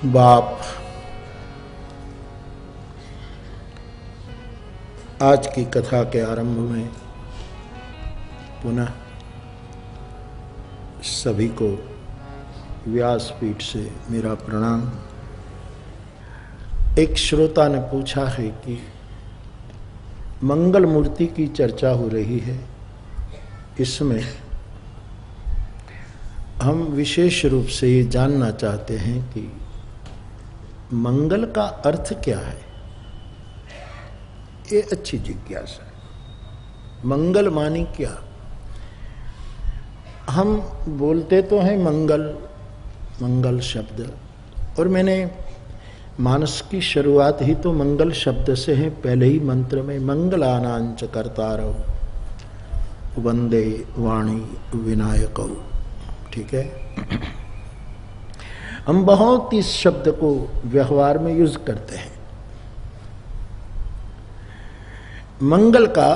बाप। आज की कथा के आरंभ में पुनः सभी को व्यासपीठ से मेरा प्रणाम। एक श्रोता ने पूछा है कि मंगल मूर्ति की चर्चा हो रही है, इसमें हम विशेष रूप से ये जानना चाहते हैं कि मंगल का अर्थ क्या है। ये अच्छी जिज्ञासा है। मंगल मानी क्या? हम बोलते तो हैं मंगल, मंगल शब्द, और मैंने मानस की शुरुआत ही तो मंगल शब्द से है। पहले ही मंत्र में मंगलानांच कर्तारौ वंदे वाणी विनायकौ, ठीक है। हम बहुत इस शब्द को व्यवहार में यूज करते हैं। मंगल का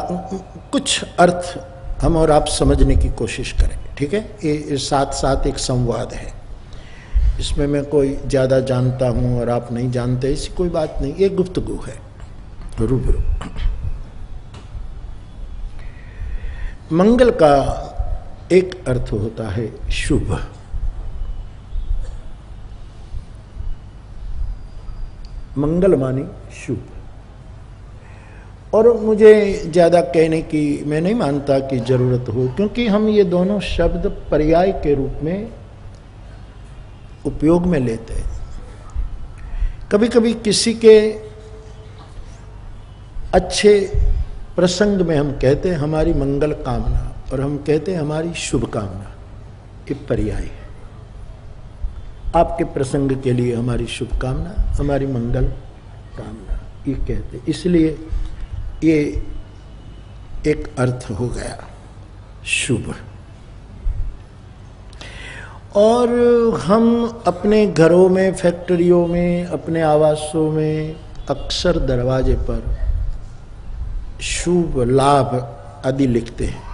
कुछ अर्थ हम और आप समझने की कोशिश करें, ठीक है। ये साथ साथ एक संवाद है, इसमें मैं कोई ज्यादा जानता हूं और आप नहीं जानते, ऐसी कोई बात नहीं। ये गुफ्तगू है रूबरू। मंगल का एक अर्थ होता है शुभ। मंगल मानी शुभ। और मुझे ज्यादा कहने की मैं नहीं मानता कि जरूरत हो, क्योंकि हम ये दोनों शब्द पर्याय के रूप में उपयोग में लेते हैं। कभी कभी किसी के अच्छे प्रसंग में हम कहते हैं हमारी मंगल कामना, और हम कहते हैं हमारी शुभ कामना। ये पर्याय है। आपके प्रसंग के लिए हमारी शुभकामना, हमारी मंगल कामना, ये कहते। इसलिए ये एक अर्थ हो गया शुभ। और हम अपने घरों में, फैक्ट्रियों में, अपने आवासों में अक्सर दरवाजे पर शुभ लाभ आदि लिखते हैं।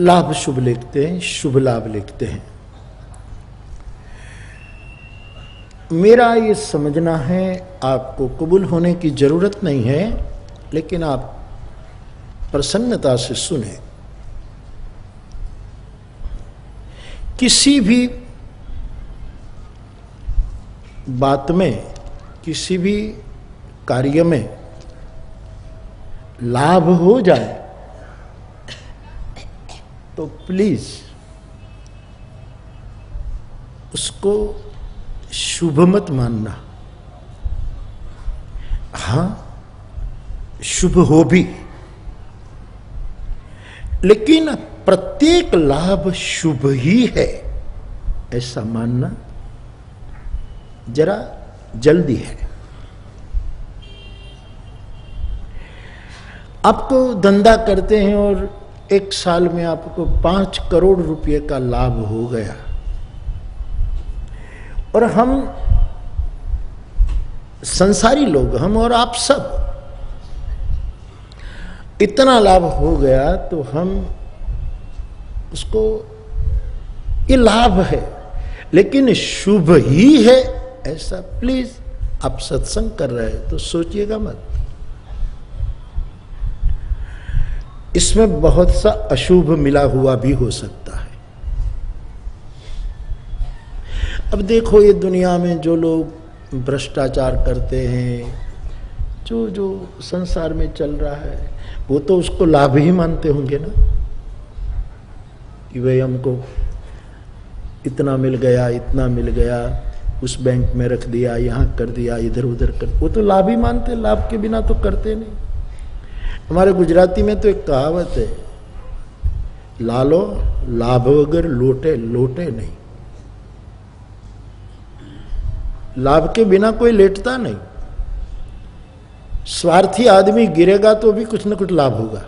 लाभ शुभ लिखते हैं, शुभ लाभ लिखते हैं। मेरा ये समझना है, आपको कबूल होने की जरूरत नहीं है, लेकिन आप प्रसन्नता से सुने। किसी भी बात में, किसी भी कार्य में लाभ हो जाए तो प्लीज उसको शुभ मत मानना। हां, शुभ हो भी, लेकिन प्रत्येक लाभ शुभ ही है ऐसा मानना जरा जल्दी है। आपको धंधा करते हैं और एक साल में आपको 5 करोड़ रुपए का लाभ हो गया, और हम संसारी लोग, हम और आप सब, इतना लाभ हो गया तो हम उसको, ये लाभ है लेकिन शुभ ही है ऐसा, प्लीज, आप सत्संग कर रहे हैं तो सोचिएगा मत। इसमें बहुत सा अशुभ मिला हुआ भी हो सकता है। अब देखो, ये दुनिया में जो लोग भ्रष्टाचार करते हैं, जो संसार में चल रहा है, वो तो उसको लाभ ही मानते होंगे ना, कि भाई हमको इतना मिल गया, इतना मिल गया, उस बैंक में रख दिया, यहां कर दिया, इधर उधर कर, वो तो लाभ ही मानते। लाभ के बिना तो करते नहीं। हमारे गुजराती में तो एक कहावत है, लालो लाभ वगर लोटे लोटे नहीं। लाभ के बिना कोई लेटता नहीं। स्वार्थी आदमी गिरेगा तो भी कुछ न कुछ लाभ होगा।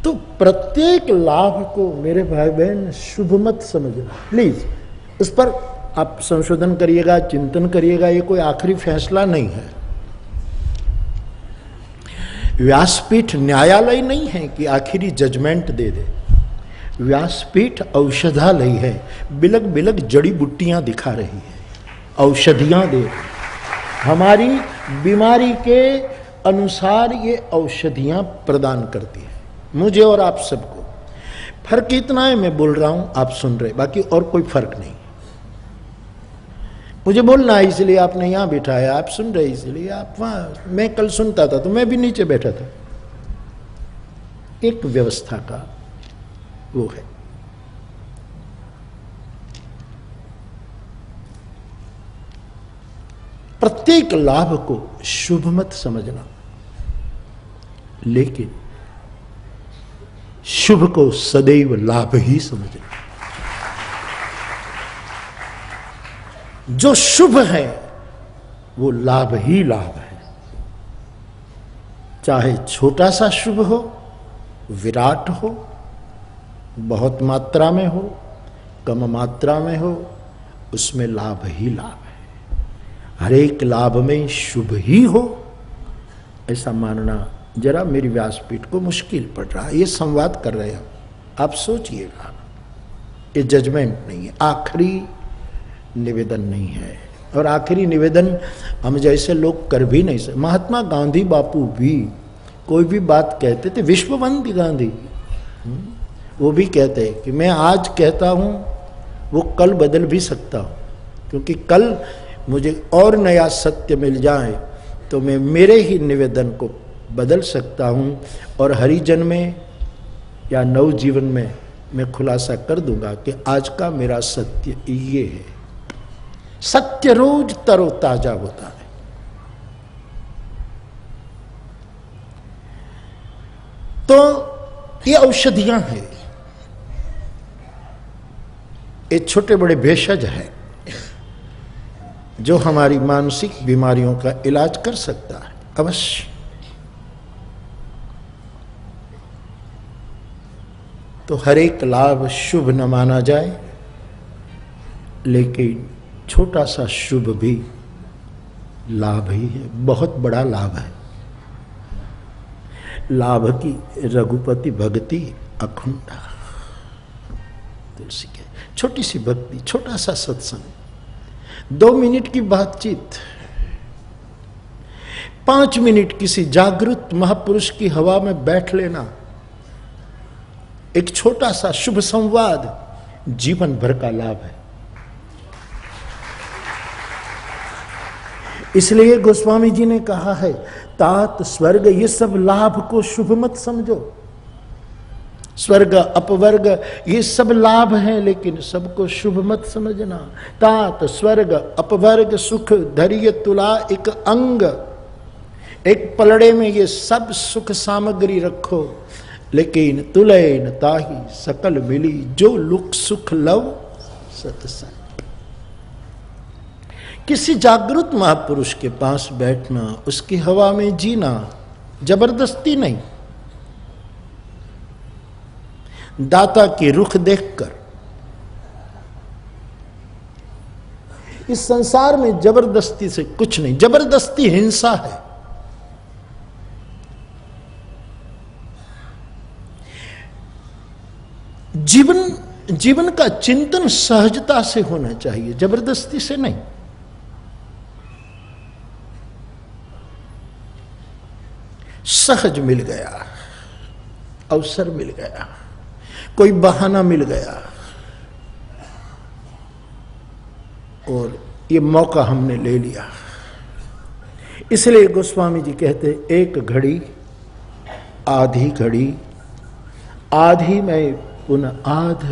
तो प्रत्येक लाभ को मेरे भाई बहन शुभ मत समझना, प्लीज। उस पर आप संशोधन करिएगा, चिंतन करिएगा। ये कोई आखिरी फैसला नहीं है। व्यासपीठ न्यायालय नहीं है कि आखिरी जजमेंट दे दे। व्यासपीठ औषधालय है, बिलक बिलक जड़ी बूटियां दिखा रही है, औषधियां दे, हमारी बीमारी के अनुसार ये औषधियां प्रदान करती है मुझे और आप सबको। फर्क इतना है, मैं बोल रहा हूं, आप सुन रहे, बाकी और कोई फर्क नहीं। मुझे बोलना है इसलिए आपने यहां बिठाया, आप सुन रहे इसलिए आप वहां। मैं कल सुनता था तो मैं भी नीचे बैठा था। एक व्यवस्था का वो है। प्रत्येक लाभ को शुभ मत समझना, लेकिन शुभ को सदैव लाभ ही समझना। जो शुभ है वो लाभ ही लाभ है, चाहे छोटा सा शुभ हो, विराट हो, बहुत मात्रा में हो, कम मात्रा में हो, उसमें लाभ ही लाभ है। हर एक लाभ में शुभ ही हो, ऐसा मानना जरा मेरी व्यासपीठ को मुश्किल पड़ रहा है। ये संवाद कर रहे हैं, आप सोचिएगा, ये जजमेंट नहीं है, आखिरी निवेदन नहीं है। और आखिरी निवेदन हम जैसे लोग कर भी नहीं सकते। महात्मा गांधी बापू भी कोई भी बात कहते थे, विश्ववंदी गांधी वो भी कहते हैं कि मैं आज कहता हूं वो कल बदल भी सकता हूं, क्योंकि कल मुझे और नया सत्य मिल जाए तो मैं मेरे ही निवेदन को बदल सकता हूं और हरिजन में या नवजीवन में मैं खुलासा कर दूंगा कि आज का मेरा सत्य ये है। सत्य रोज तरोताजा होता है। तो ये औषधियां हैं, ये छोटे बड़े भेषज है जो हमारी मानसिक बीमारियों का इलाज कर सकता है अवश्य। तो हर एक लाभ शुभ न माना जाए, लेकिन छोटा सा शुभ भी लाभ ही है, बहुत बड़ा लाभ है। लाभ की रघुपति भक्ति अखंडा, तुलसी के छोटी सी भक्ति, छोटा सा सत्संग, 2 मिनट की बातचीत, 5 मिनट किसी जागृत महापुरुष की हवा में बैठ लेना, एक छोटा सा शुभ संवाद जीवन भर का लाभ है। इसलिए गोस्वामी जी ने कहा है, तात स्वर्ग ये सब लाभ को शुभ मत समझो। स्वर्ग अपवर्ग ये सब लाभ हैं, लेकिन सबको शुभ मत समझना। तात स्वर्ग अपवर्ग सुख धैर्य तुला एक अंग, एक पलड़े में ये सब सुख सामग्री रखो, लेकिन तुलैन ताही सकल मिली, जो लुक सुख लव सत्संग। किसी जागृत महापुरुष के पास बैठना, उसकी हवा में जीना, जबरदस्ती नहीं, दाता की रुख देखकर। इस संसार में जबरदस्ती से कुछ नहीं, जबरदस्ती हिंसा है। जीवन का चिंतन सहजता से होना चाहिए, जबरदस्ती से नहीं। सहज मिल गया, अवसर मिल गया, कोई बहाना मिल गया और ये मौका हमने ले लिया। इसलिए गोस्वामी जी कहते, एक घड़ी आधी घड़ी, आधी में पुनः आध,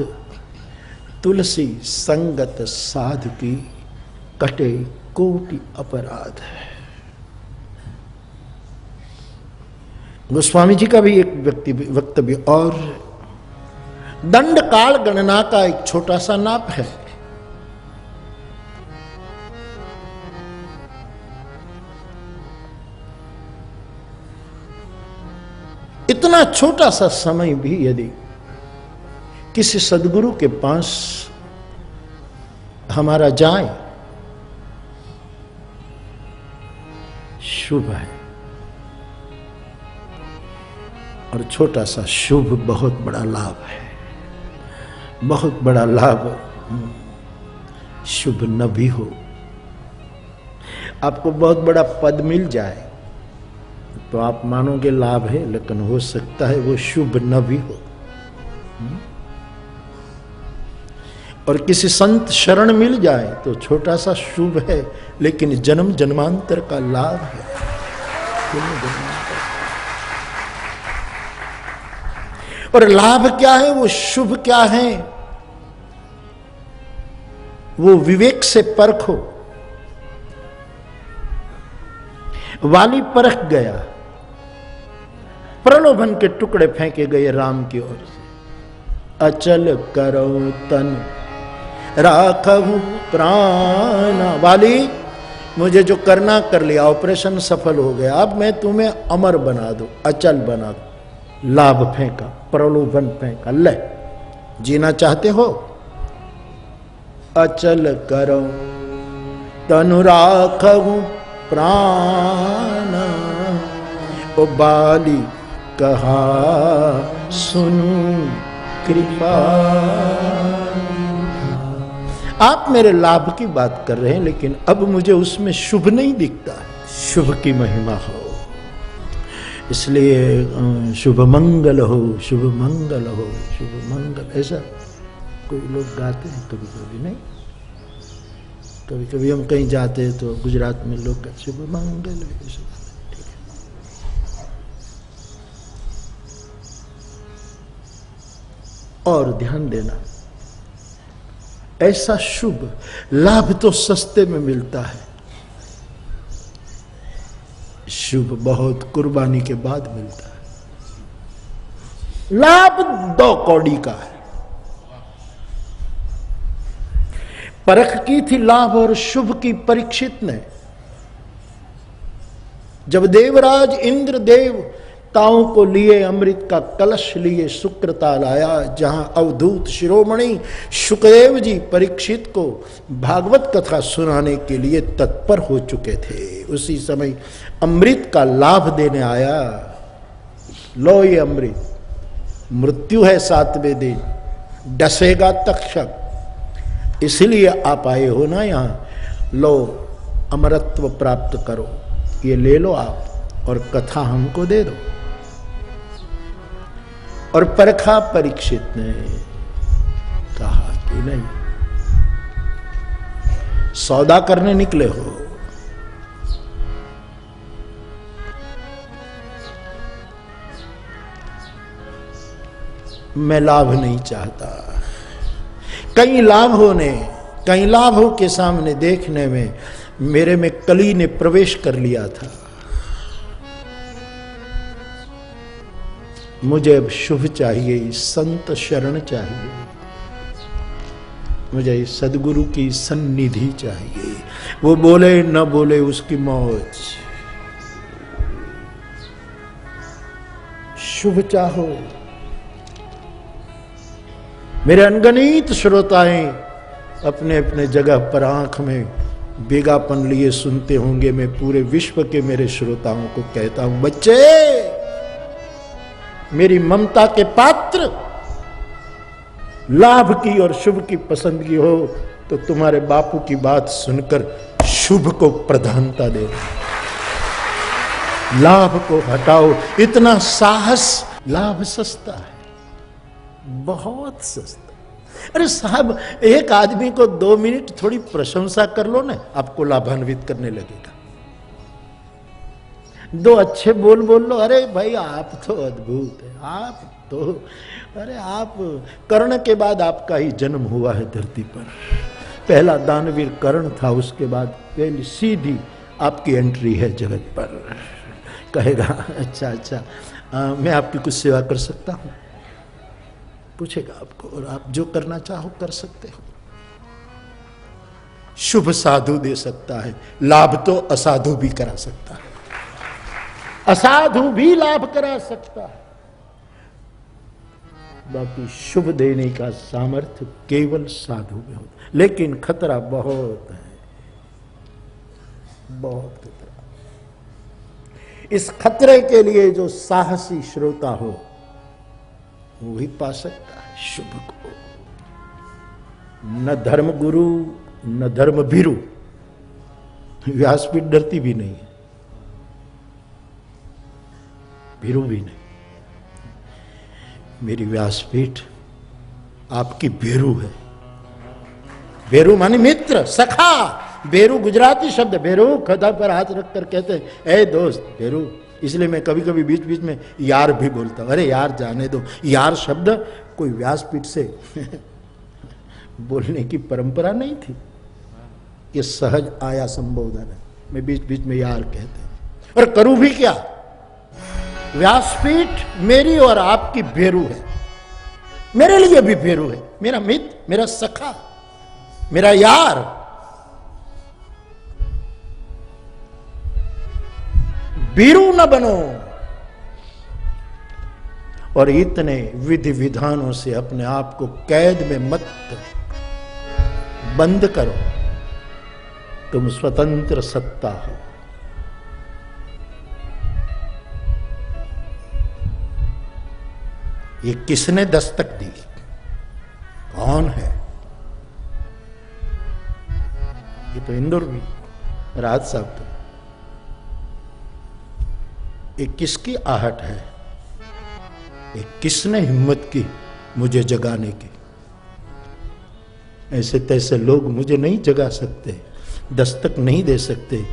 तुलसी संगत साधु की कटे कोटि अपराध। गोस्वामी जी का भी एक वक्तव्य और, दंड काल गणना का एक छोटा सा नाप है। इतना छोटा सा समय भी यदि किसी सदगुरु के पास हमारा जाए, शुभ है। और छोटा सा शुभ बहुत बड़ा लाभ है। बहुत बड़ा लाभ शुभ न भी हो। आपको बहुत बड़ा पद मिल जाए तो आप मानोगे लाभ है, लेकिन हो सकता है वो शुभ न भी हो। और किसी संत शरण मिल जाए तो छोटा सा शुभ है, लेकिन जन्म जन्मांतर का लाभ है। और लाभ क्या है, वो शुभ क्या है, वो विवेक से परखो। वाली परख गया, प्रलोभन के टुकड़े फेंके गए राम की ओर से। अचल करो तन राखहु प्राण। वाली, मुझे जो करना कर लिया, ऑपरेशन सफल हो गया, अब मैं तुम्हें अमर बना दूं, अचल बना दूं। लाभ फेंका, प्रलोभन फेंका, ले जीना चाहते हो, अचल करो तनु राखहु प्राण। ओ बाली कहा सुनु कृपा। आप मेरे लाभ की बात कर रहे हैं, लेकिन अब मुझे उसमें शुभ नहीं दिखता। शुभ की महिमा हो, इसलिए शुभ मंगल हो, शुभ मंगल हो, शुभ मंगल, ऐसा कोई लोग गाते हैं कभी कभी, नहीं? कभी कभी हम कहीं जाते हैं तो गुजरात में लोग कहते शुभ मंगल है। और ध्यान देना, ऐसा शुभ लाभ तो सस्ते में मिलता है, शुभ बहुत कुर्बानी के बाद मिलता है। लाभ 2 कौड़ी का है। परख की थी लाभ और शुभ की परीक्षित ने। जब देवराज इंद्रदेव ताओं को लिए अमृत का कलश लिए शुक्रताल आया, जहां अवधूत शिरोमणि शुकदेव जी परीक्षित को भागवत कथा सुनाने के लिए तत्पर हो चुके थे, उसी समय अमृत का लाभ देने आया। लो ये अमृत, मृत्यु है 7वें दिन, डसेगा तक्षक, इसलिए आप आए हो ना यहां। लो अमरत्व प्राप्त करो, ये ले लो आप और कथा हमको दे दो। और परखा परीक्षित ने, कहा कि नहीं, सौदा करने निकले हो, मैं लाभ नहीं चाहता। कई लाभों के सामने देखने में मेरे में कली ने प्रवेश कर लिया था। मुझे अब शुभ चाहिए, संत शरण चाहिए, मुझे सदगुरु की सन्निधि चाहिए। वो बोले न बोले उसकी मौज, शुभ चाहो। मेरे अनगणित श्रोताएं अपने अपने जगह पर आंख में बेगापन लिए सुनते होंगे। मैं पूरे विश्व के मेरे श्रोताओं को कहता हूं, बच्चे, मेरी ममता के पात्र, लाभ की और शुभ की पसंदगी हो तो तुम्हारे बापू की बात सुनकर शुभ को प्रधानता दे, लाभ को हटाओ। इतना साहस, लाभ सस्ता है, बहुत सस्ता। अरे साहब, एक आदमी को 2 मिनट थोड़ी प्रशंसा कर लो ना, आपको लाभान्वित करने लगेगा। 2 अच्छे बोल लो, अरे भाई आप तो अद्भुत है, आप तो, अरे आप, कर्ण के बाद आपका ही जन्म हुआ है धरती पर। पहला दानवीर कर्ण था, उसके बाद पहली सीधी आपकी एंट्री है जगत पर। कहेगा अच्छा, मैं आपकी कुछ सेवा कर सकता हूं, पूछेगा आपको, और आप जो करना चाहो कर सकते हो। शुभ साधु दे सकता है, लाभ तो असाधु भी करा सकता है, असाधु भी लाभ करा सकता है। बाकी शुभ देने का सामर्थ्य केवल साधु में होता है, लेकिन खतरा बहुत है, बहुत खतरा। इस खतरे के लिए जो साहसी श्रोता हो वो ही पा सकता है शुभ को। न धर्म गुरु न धर्म भीरु, व्यासपीठ डरती भी नहीं है, भीरु भी नहीं। मेरी व्यासपीठ आपकी भेरू है। भेरू माने मित्र, सखा। भेरू गुजराती शब्द, भेरू खदा पर हाथ रखकर कहते हैं ए दोस्त भेरू। इसलिए मैं कभी कभी बीच बीच में यार भी बोलता हूं। अरे यार जाने दो, यार शब्द कोई व्यासपीठ से बोलने की परंपरा नहीं थी, ये सहज आया संबोधन है। मैं बीच बीच में यार कहते हैं। और करूं भी क्या, व्यासपीठ मेरी और आपकी भेरू है, मेरे लिए भी भेरू है, मेरा मित्र, मेरा सखा, मेरा यार। भीरू न बनो और इतने विधि विधानों से अपने आप को कैद में मत बंद करो। तुम स्वतंत्र सत्ता हो। ये किसने दस्तक दी, कौन है? ये तो इंदौर भी राज साहब तो। ये किसकी आहट है? ये किसने हिम्मत की मुझे जगाने की? ऐसे तैसे लोग मुझे नहीं जगा सकते, दस्तक नहीं दे सकते।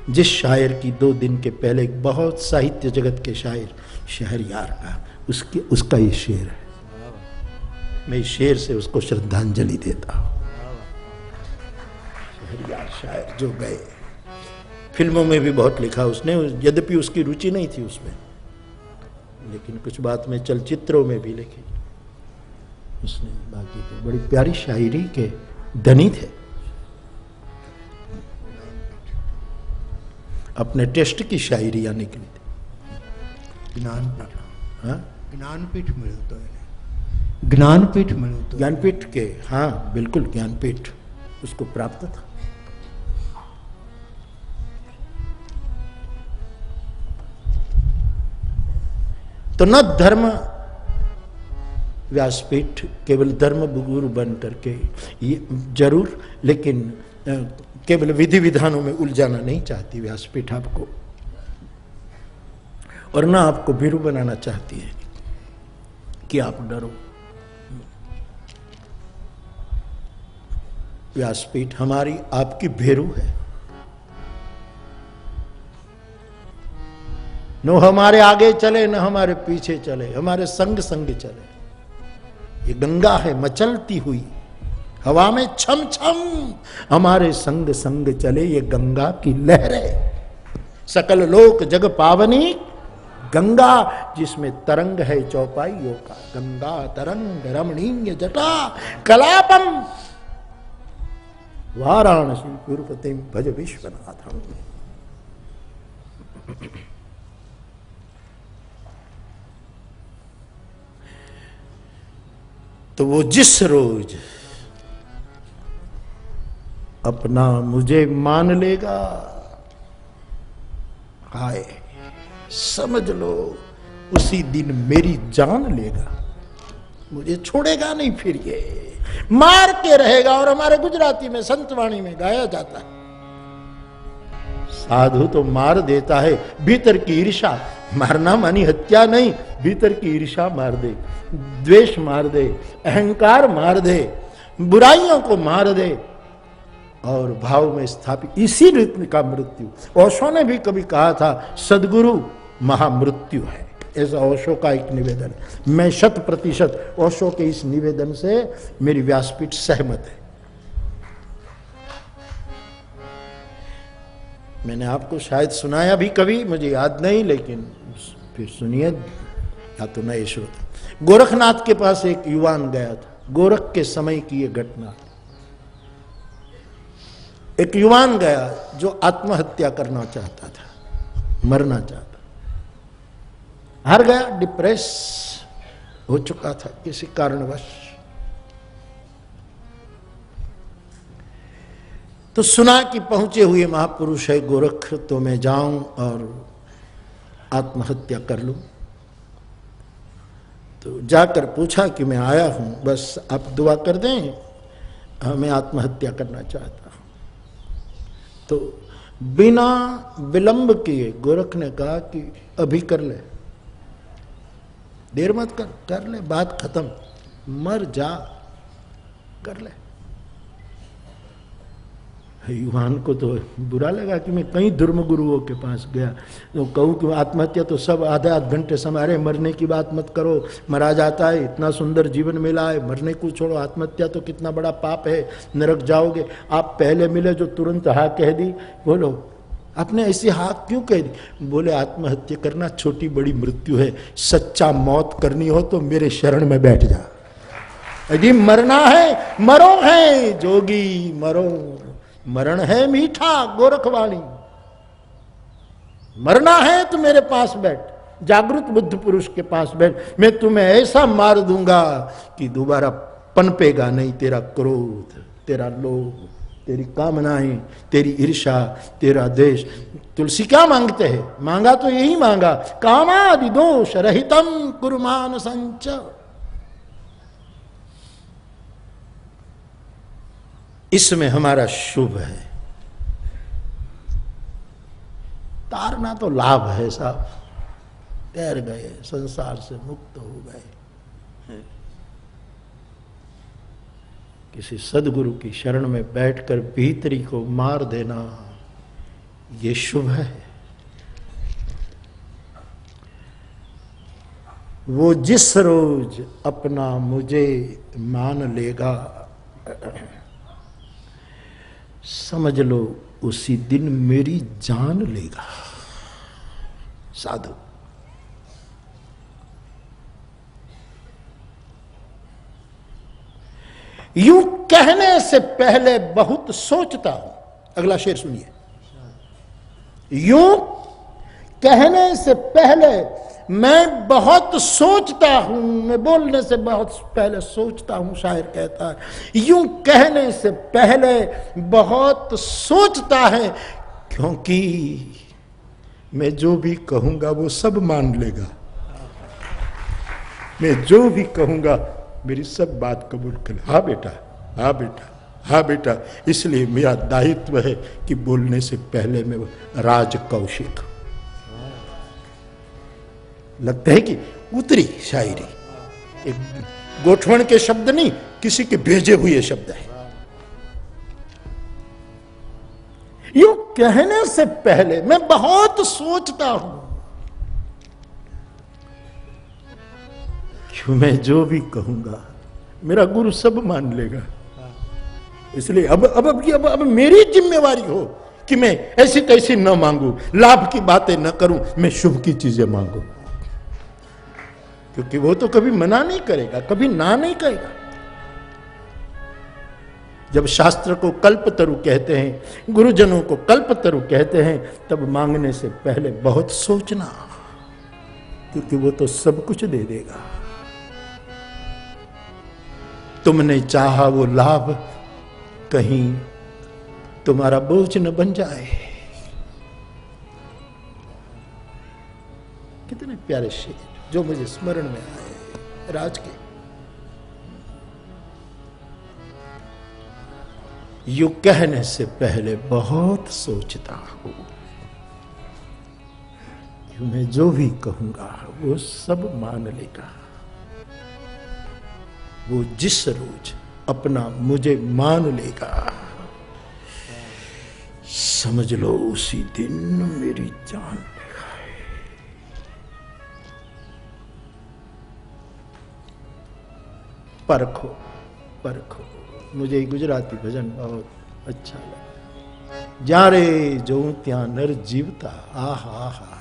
जिस शायर की 2 दिन के पहले एक बहुत साहित्य जगत के शायर शहरयार का, उसका ये शेर है। मैं इस शेर से उसको श्रद्धांजलि देता हूं। शहरयार शायर जो गए, फिल्मों में भी बहुत लिखा उसने, यद्यपि उसकी रुचि नहीं थी उसमें, लेकिन कुछ बात में चलचित्रों में भी लिखी उसने। बाकी तो बड़ी प्यारी शायरी के धनी थे। अपने टेस्ट की शायरियां निकली थी। ज्ञानपीठ मिळतो है, ज्ञानपीठ मिळतो, ज्ञानपीठ के, हाँ बिल्कुल ज्ञानपीठ उसको प्राप्त था। तो न धर्म व्यासपीठ केवल धर्म गुरु बन करके, ये जरूर, लेकिन केवल विधि विधानों में उलझाना नहीं चाहती व्यासपीठ आपको, और ना आपको भीरू बनाना चाहती है कि आप डरो। व्यासपीठ हमारी आपकी भेरू है। न हमारे आगे चले न हमारे पीछे चले, हमारे संग संग चले। ये गंगा है मचलती हुई हवा में छम छम, हमारे संग संग चले ये गंगा की लहरें। सकल लोक जग पावनी गंगा, जिसमें तरंग है चौपाइयों का। गंगा तरंग रमणीय जटा कलापम, वाराणसी पुरपति भज विश्वनाथम। तो वो जिस रोज अपना मुझे मान लेगा, हाय समझ लो उसी दिन मेरी जान लेगा। मुझे छोड़ेगा नहीं, फिर ये मार के रहेगा। और हमारे गुजराती में संतवाणी में गाया जाता है, साधु तो मार देता है, भीतर की ईर्षा, मारना मानी हत्या नहीं, भीतर की ईर्षा मार दे, द्वेष मार दे, अहंकार मार दे, बुराइयों को मार दे और भाव में स्थापित, इसी रीति का मृत्यु। ओशो ने भी कभी कहा था सदगुरु महामृत्यु है, ऐसा ओशो का एक निवेदन है। मैं 100% ओशो के इस निवेदन से मेरी व्यासपीठ सहमत है। मैंने आपको शायद सुनाया भी कभी, मुझे याद नहीं, लेकिन फिर सुनिए या तो नए श्रोता। गोरखनाथ के पास एक युवान गया था, गोरख के समय की यह घटना। एक युवान गया जो आत्महत्या करना चाहता था, मरना चाहता, हार गया, डिप्रेस हो चुका था किसी कारणवश। तो सुना कि पहुंचे हुए महापुरुष है गोरख, तो मैं जाऊं और आत्महत्या कर लूं। तो जाकर पूछा कि मैं आया हूं, बस आप दुआ कर दें, मैं आत्महत्या करना चाहता हूं। तो बिना विलंब किए गोरख ने कहा कि अभी कर ले, देर मत कर ले, बात खत्म, मर जा, कर ले। युवान को तो बुरा लगा कि मैं कई धर्म गुरुओं के पास गया तो कहूँ कि आत्महत्या तो सब आधे आध घंटे समय, अरे मरने की बात मत करो, मरा जाता है, इतना सुंदर जीवन मिला है, मरने को छोड़ो, आत्महत्या तो कितना बड़ा पाप है, नरक जाओगे। आप पहले मिले जो तुरंत हाँ कह दी, बोलो आपने ऐसी हाँ क्यों कह दी? बोले आत्महत्या करना छोटी बड़ी मृत्यु है, सच्चा मौत करनी हो तो मेरे शरण में बैठ जा। यदि मरना है मरो है जोगी मरो, मरण है मीठा गोरखवाणी, मरना है तो मेरे पास बैठ, जागृत बुद्ध पुरुष के पास बैठ, मैं तुम्हें ऐसा मार दूंगा कि दोबारा पनपेगा नहीं तेरा क्रोध, तेरा लोभ, तेरी कामनाएं, तेरी ईर्ष्या, तेरा देश। तुलसी क्या मांगते हैं? मांगा तो यही मांगा, कामादि दोष रहितम कुर्मान संच। इसमें हमारा शुभ है। तारना तो लाभ है साहब, तैर गए, संसार से मुक्त हो गए। किसी सदगुरु की शरण में बैठकर भीतरी को मार देना, ये शुभ है। वो जिस रोज अपना मुझे मान लेगा, समझ लो उसी दिन मेरी जान लेगा। साधु यूं कहने से पहले बहुत सोचता हूं। अगला शेर सुनिए। यूं कहने से पहले मैं बहुत सोचता हूं, मैं बोलने से बहुत पहले सोचता हूं, शायर कहता है। यूं कहने से पहले बहुत सोचता है, क्योंकि मैं जो भी कहूंगा वो सब मान लेगा। मैं जो भी कहूंगा मेरी सब बात कबूल कर। हाँ बेटा, हाँ बेटा, हाँ बेटा। इसलिए मेरा दायित्व है कि बोलने से पहले मैं राज कौशिक। लगता है कि उतरी शायरी, एक गोठवण के शब्द नहीं, किसी के भेजे हुए शब्द है। यूं कहने से पहले मैं बहुत सोचता हूं, क्यों मैं जो भी कहूंगा मेरा गुरु सब मान लेगा। इसलिए अब मेरी जिम्मेवारी हो कि मैं ऐसी तैसी न मांगू, लाभ की बातें न करूं, मैं शुभ की चीजें मांगू, क्योंकि वो तो कभी मना नहीं करेगा, कभी ना नहीं कहेगा। जब शास्त्र को कल्पतरु कहते हैं, गुरुजनों को कल्पतरु कहते हैं, तब मांगने से पहले बहुत सोचना, क्योंकि वो तो सब कुछ दे देगा। तुमने चाहा वो लाभ कहीं तुम्हारा बोझ न बन जाए। कितने प्यारे शेर जो मुझे स्मरण में आए राज के। यूं कहने से पहले बहुत सोचता हूं, यूं मैं जो भी कहूंगा वो सब मान लेगा। वो जिस रोज अपना मुझे मान लेगा, समझ लो उसी दिन मेरी जान लेगा। परखो परखो, मुझे गुजराती भजन बहुत अच्छा लगा। जारे जो त्या नर जीवता, आहा आहा,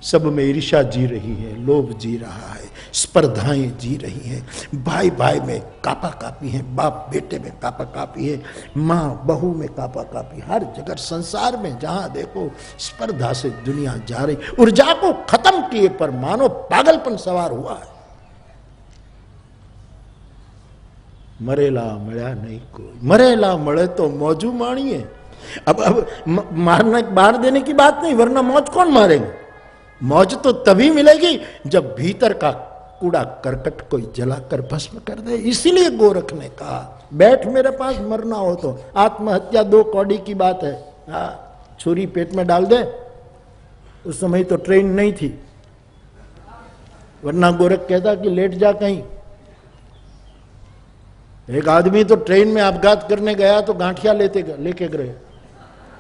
सब में ईर्ष्या जी रही है, लोभ जी रहा है, स्पर्धाएं जी रही हैं, भाई भाई में कापा कापी है, बाप बेटे में कापा कापी है, माँ बहू में कापा कापी, हर जगह संसार में जहां देखो स्पर्धा से दुनिया जा रही। ऊर्जा को खत्म किए पर मानो पागलपन सवार हुआ है। मरेला मळ्या नहीं कोई, मरेला मळे तो मौजू माणिए। अब मारना मार देने की बात नहीं, वरना मौज कौन मारेगा? मौज तो तभी मिलेगी जब भीतर का कूड़ा करकट कोई जलाकर भस्म कर दे। इसीलिए गोरख ने कहा बैठ मेरे पास, मरना हो तो। आत्महत्या 2 कौड़ी की बात है। छुरी पेट में डाल दे। उस समय तो ट्रेन नहीं थी, वरना गोरख कहता कि लेट जा कहीं। एक आदमी तो ट्रेन में अपघात करने गया तो गांठिया लेके गए,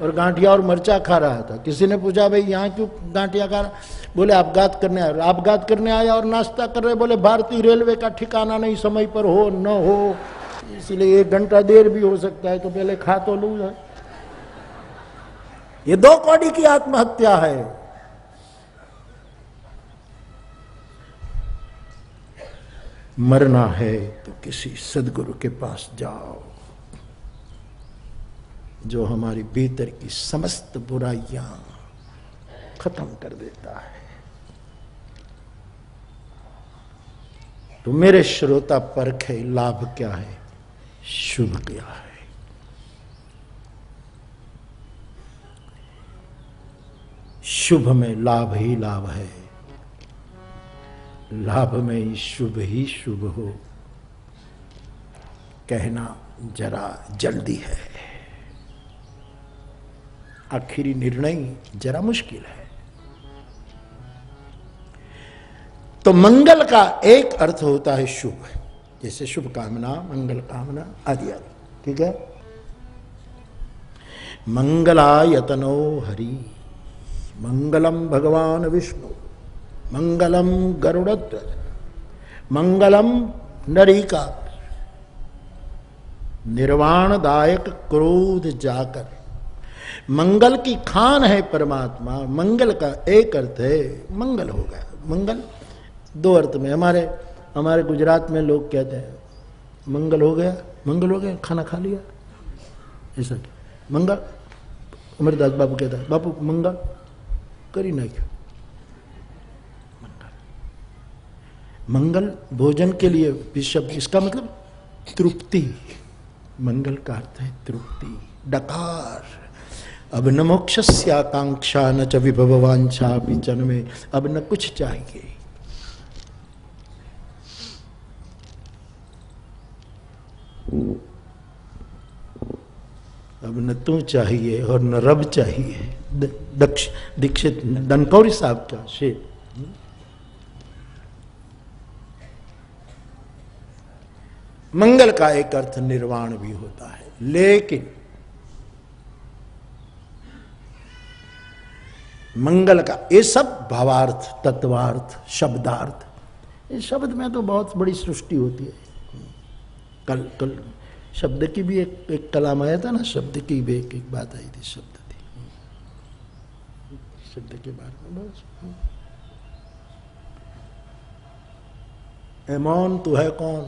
और गांठिया और मरचा खा रहा था। किसी ने पूछा भाई यहाँ क्यों गांठिया खा रहा? बोले अपघात करने आया। अपघात करने आया और नाश्ता कर रहे। बोले भारतीय रेलवे का ठिकाना नहीं, समय पर हो न हो, इसलिए 1 घंटा देर भी हो सकता है, तो पहले खा तो लूं। ये 2 कौड़ी की आत्महत्या है। मरना है तो किसी सदगुरु के पास जाओ, जो हमारी भीतर की समस्त बुराइयां खत्म कर देता है। तो मेरे श्रोता परख है, लाभ क्या है, शुभ क्या है। शुभ में लाभ ही लाभ है, लाभ में ही शुभ हो, कहना जरा जल्दी है। आखिरी निर्णय जरा मुश्किल है। तो मंगल का एक अर्थ होता है शुभ, जैसे शुभ कामना, मंगल कामना आदि आदि। ठीक है। मंगलायतनो हरि, मंगलम भगवान विष्णु, मंगलम गरुड़ध्वज, मंगलम नरिकाक्ष, निर्वाणदायक क्रोध जाकर। मंगल की खान है परमात्मा। मंगल का एक अर्थ है मंगल हो गया। मंगल 2 अर्थ में। हमारे गुजरात में लोग कहते हैं मंगल हो गया, मंगल हो गया, खाना खा लिया, ऐसा। मंगल, अमरदास बापू कहता है बापू मंगल करी ना क्यों। मंगल भोजन के लिए भी शब्द, इसका मतलब तृप्ति। मंगल का अर्थ है तृप्ति। डकार। अब न मोक्षस्य आकांक्षा न च विभववांछा भी जन्म में। अब न कुछ चाहिए, अब न तू चाहिए और न रब चाहिए। दीक्षित दनकौरी साहब का शेर। मंगल का एक अर्थ निर्वाण भी होता है, लेकिन मंगल का ये सब भावार्थ, तत्वार्थ, शब्दार्थ। इस शब्द में तो बहुत बड़ी सृष्टि होती है। कल शब्द की भी एक कलाम आया था ना, शब्द की भी एक बात आई थी। शब्द थी, शब्द के बारे में बहुत। ए मौन तू है कौन,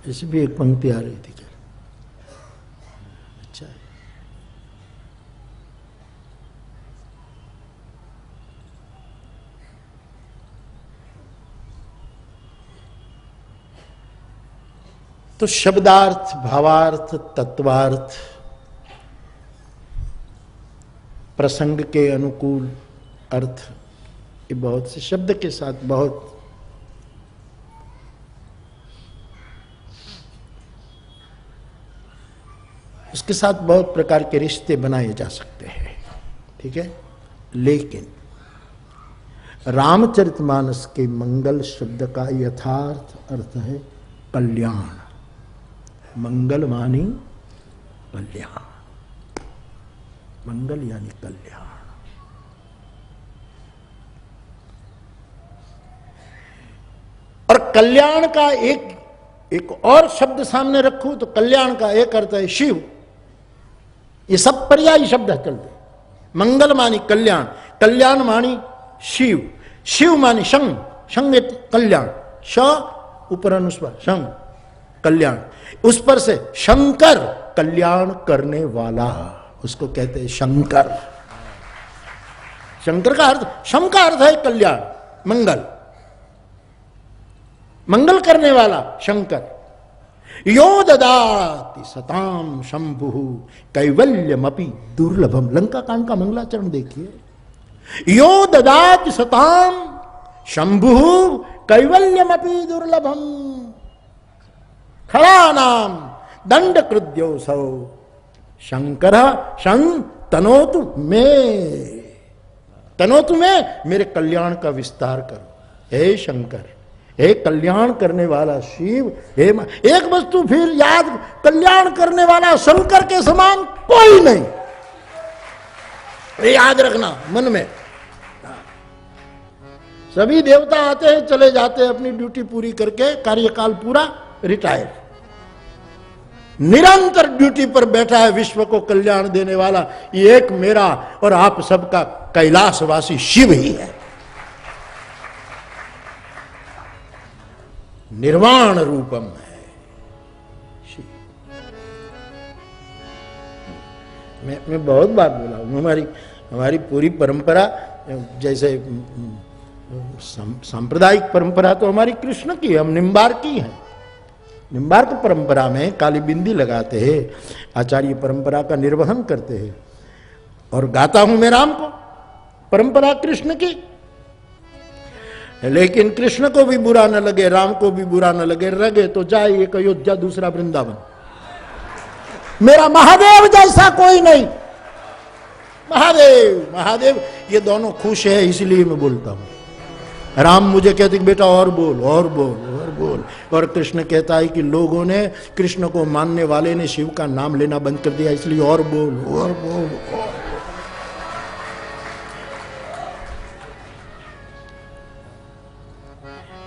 ऐसी भी एक पंक्ति आ रही थी। अच्छा है। तो शब्दार्थ, भावार्थ, तत्वार्थ, प्रसंग के अनुकूल अर्थ, ये बहुत से शब्द के साथ बहुत उसके साथ बहुत प्रकार के रिश्ते बनाए जा सकते हैं। ठीक है। लेकिन रामचरितमानस के मंगल शब्द का यथार्थ अर्थ है कल्याण। मंगल मानी कल्याण, मंगल यानी कल्याण। और कल्याण का एक और शब्द सामने रखूं तो कल्याण का एक अर्थ है शिव। ये सब पर्यायी शब्द चलते। मंगल मानी कल्याण, कल्याण मानी शिव, शिव मानी शंग, शंग कल्याण, श ऊपर अनुस्वार, शंग कल्याण। उस पर से शंकर, कल्याण करने वाला, उसको कहते हैं शंकर। शंकर का अर्थ, शम का अर्थ है कल्याण, मंगल, मंगल करने वाला शंकर। यो ददाति सताम शंभु कैवल्यमपि दुर्लभम। लंका कांड का मंगलाचरण देखिए। यो ददाति सताम शंभु कैवल्यमपि दुर्लभम खलानाम दंड कृद्योसौ शंकर शं तनोतु में, तनोतु में, मेरे कल्याण का विस्तार करो हे शंकर, हे कल्याण करने वाला शिव, हे एक वस्तु फिर याद, कल्याण करने वाला शंकर के समान कोई नहीं, ये याद रखना मन में। सभी देवता आते हैं चले जाते हैं अपनी ड्यूटी पूरी करके, कार्यकाल पूरा, रिटायर। निरंतर ड्यूटी पर बैठा है विश्व को कल्याण देने वाला ये एक मेरा और आप सबका कैलाशवासी शिव ही है। निर्वाण रूपम है शिव। मैं बहुत बात बोला हूं, हमारी पूरी परंपरा, जैसे सांप्रदायिक परंपरा तो हमारी कृष्ण की, हम निम्बार्की हैं। निम्बार्क परंपरा में काली बिंदी लगाते हैं, आचार्य परंपरा का निर्वहन करते हैं और गाता हूं मैं राम को, परंपरा कृष्ण की। लेकिन कृष्ण को भी बुरा न लगे, राम को भी बुरा न लगे तो जाए एक अयोध्या दूसरा वृंदावन। मेरा महादेव जैसा कोई नहीं। महादेव महादेव ये दोनों खुश है इसलिए मैं बोलता हूं। राम मुझे कहते कि बेटा और बोल और बोल और बोल, और कृष्ण कहता है कि लोगों ने, कृष्ण को मानने वाले ने शिव का नाम लेना बंद कर दिया इसलिए और बोल और बोल और।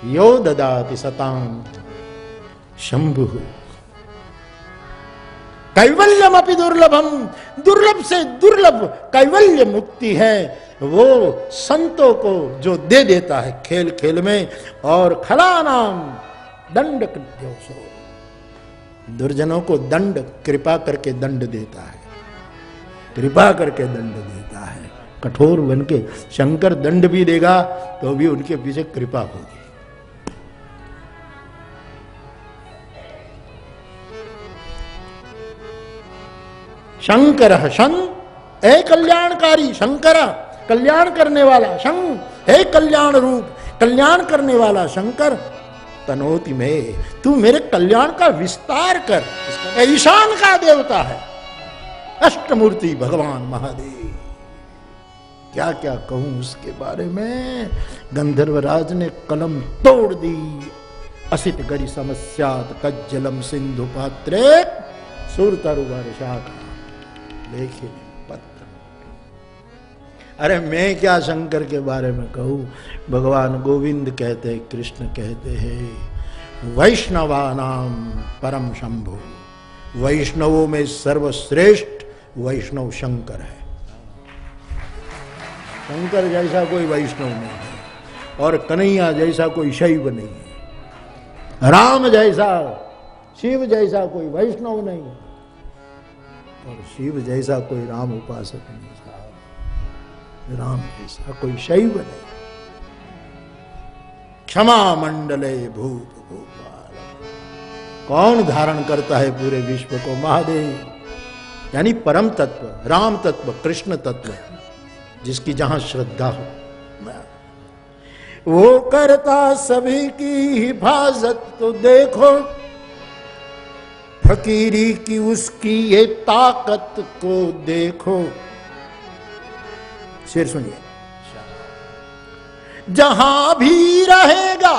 यो ददाति सताम शंभु कैवल्यमपि दुर्लभम, दुर्लभ से दुर्लभ कैवल्य मुक्ति है वो संतों को जो दे देता है खेल खेल में। और खलानाम दंड कृत्योसो, दुर्जनों को दंड, कृपा करके दंड देता है, कृपा करके दंड देता है। कठोर बन के शंकर दंड भी देगा तो भी उनके पीछे कृपा होगी। शंकर शन, हे कल्याणकारी, शंकर कल्याण करने वाला, शं हे कल्याण रूप, कल्याण करने वाला शंकर, तनोति में, तू मेरे कल्याण का विस्तार कर। ईशान का देवता है, अष्टमूर्ति भगवान महादेव। क्या क्या कहूं उसके बारे में। गंधर्वराज ने कलम तोड़ दी। असित गरी समस्यात कज्जलम सिंधु पात्रे सुरतरु वर्षाका लेखिन पत्र। अरे मैं क्या शंकर के बारे में कहूं। भगवान गोविंद कहते हैं, कृष्ण कहते हैं वैष्णवानाम परम शंभु, वैष्णवों में सर्वश्रेष्ठ वैष्णव शंकर है। शंकर जैसा कोई वैष्णव नहीं है और कन्हैया जैसा कोई शैव नहीं है। राम जैसा, शिव जैसा कोई वैष्णव नहीं और शिव जैसा कोई राम उपासक नहीं, राम जैसा कोई शैव नहीं। क्षमा मंडले भूप भूपाल, कौन धारण करता है पूरे विश्व को? महादेव, यानी परम तत्व, राम तत्व, कृष्ण तत्व, जिसकी जहां श्रद्धा हो वो करता सभी की हिफाजत। तो देखो फकीरी की उसकी ये ताकत को देखो। शेर सुनिए, जहां भी रहेगा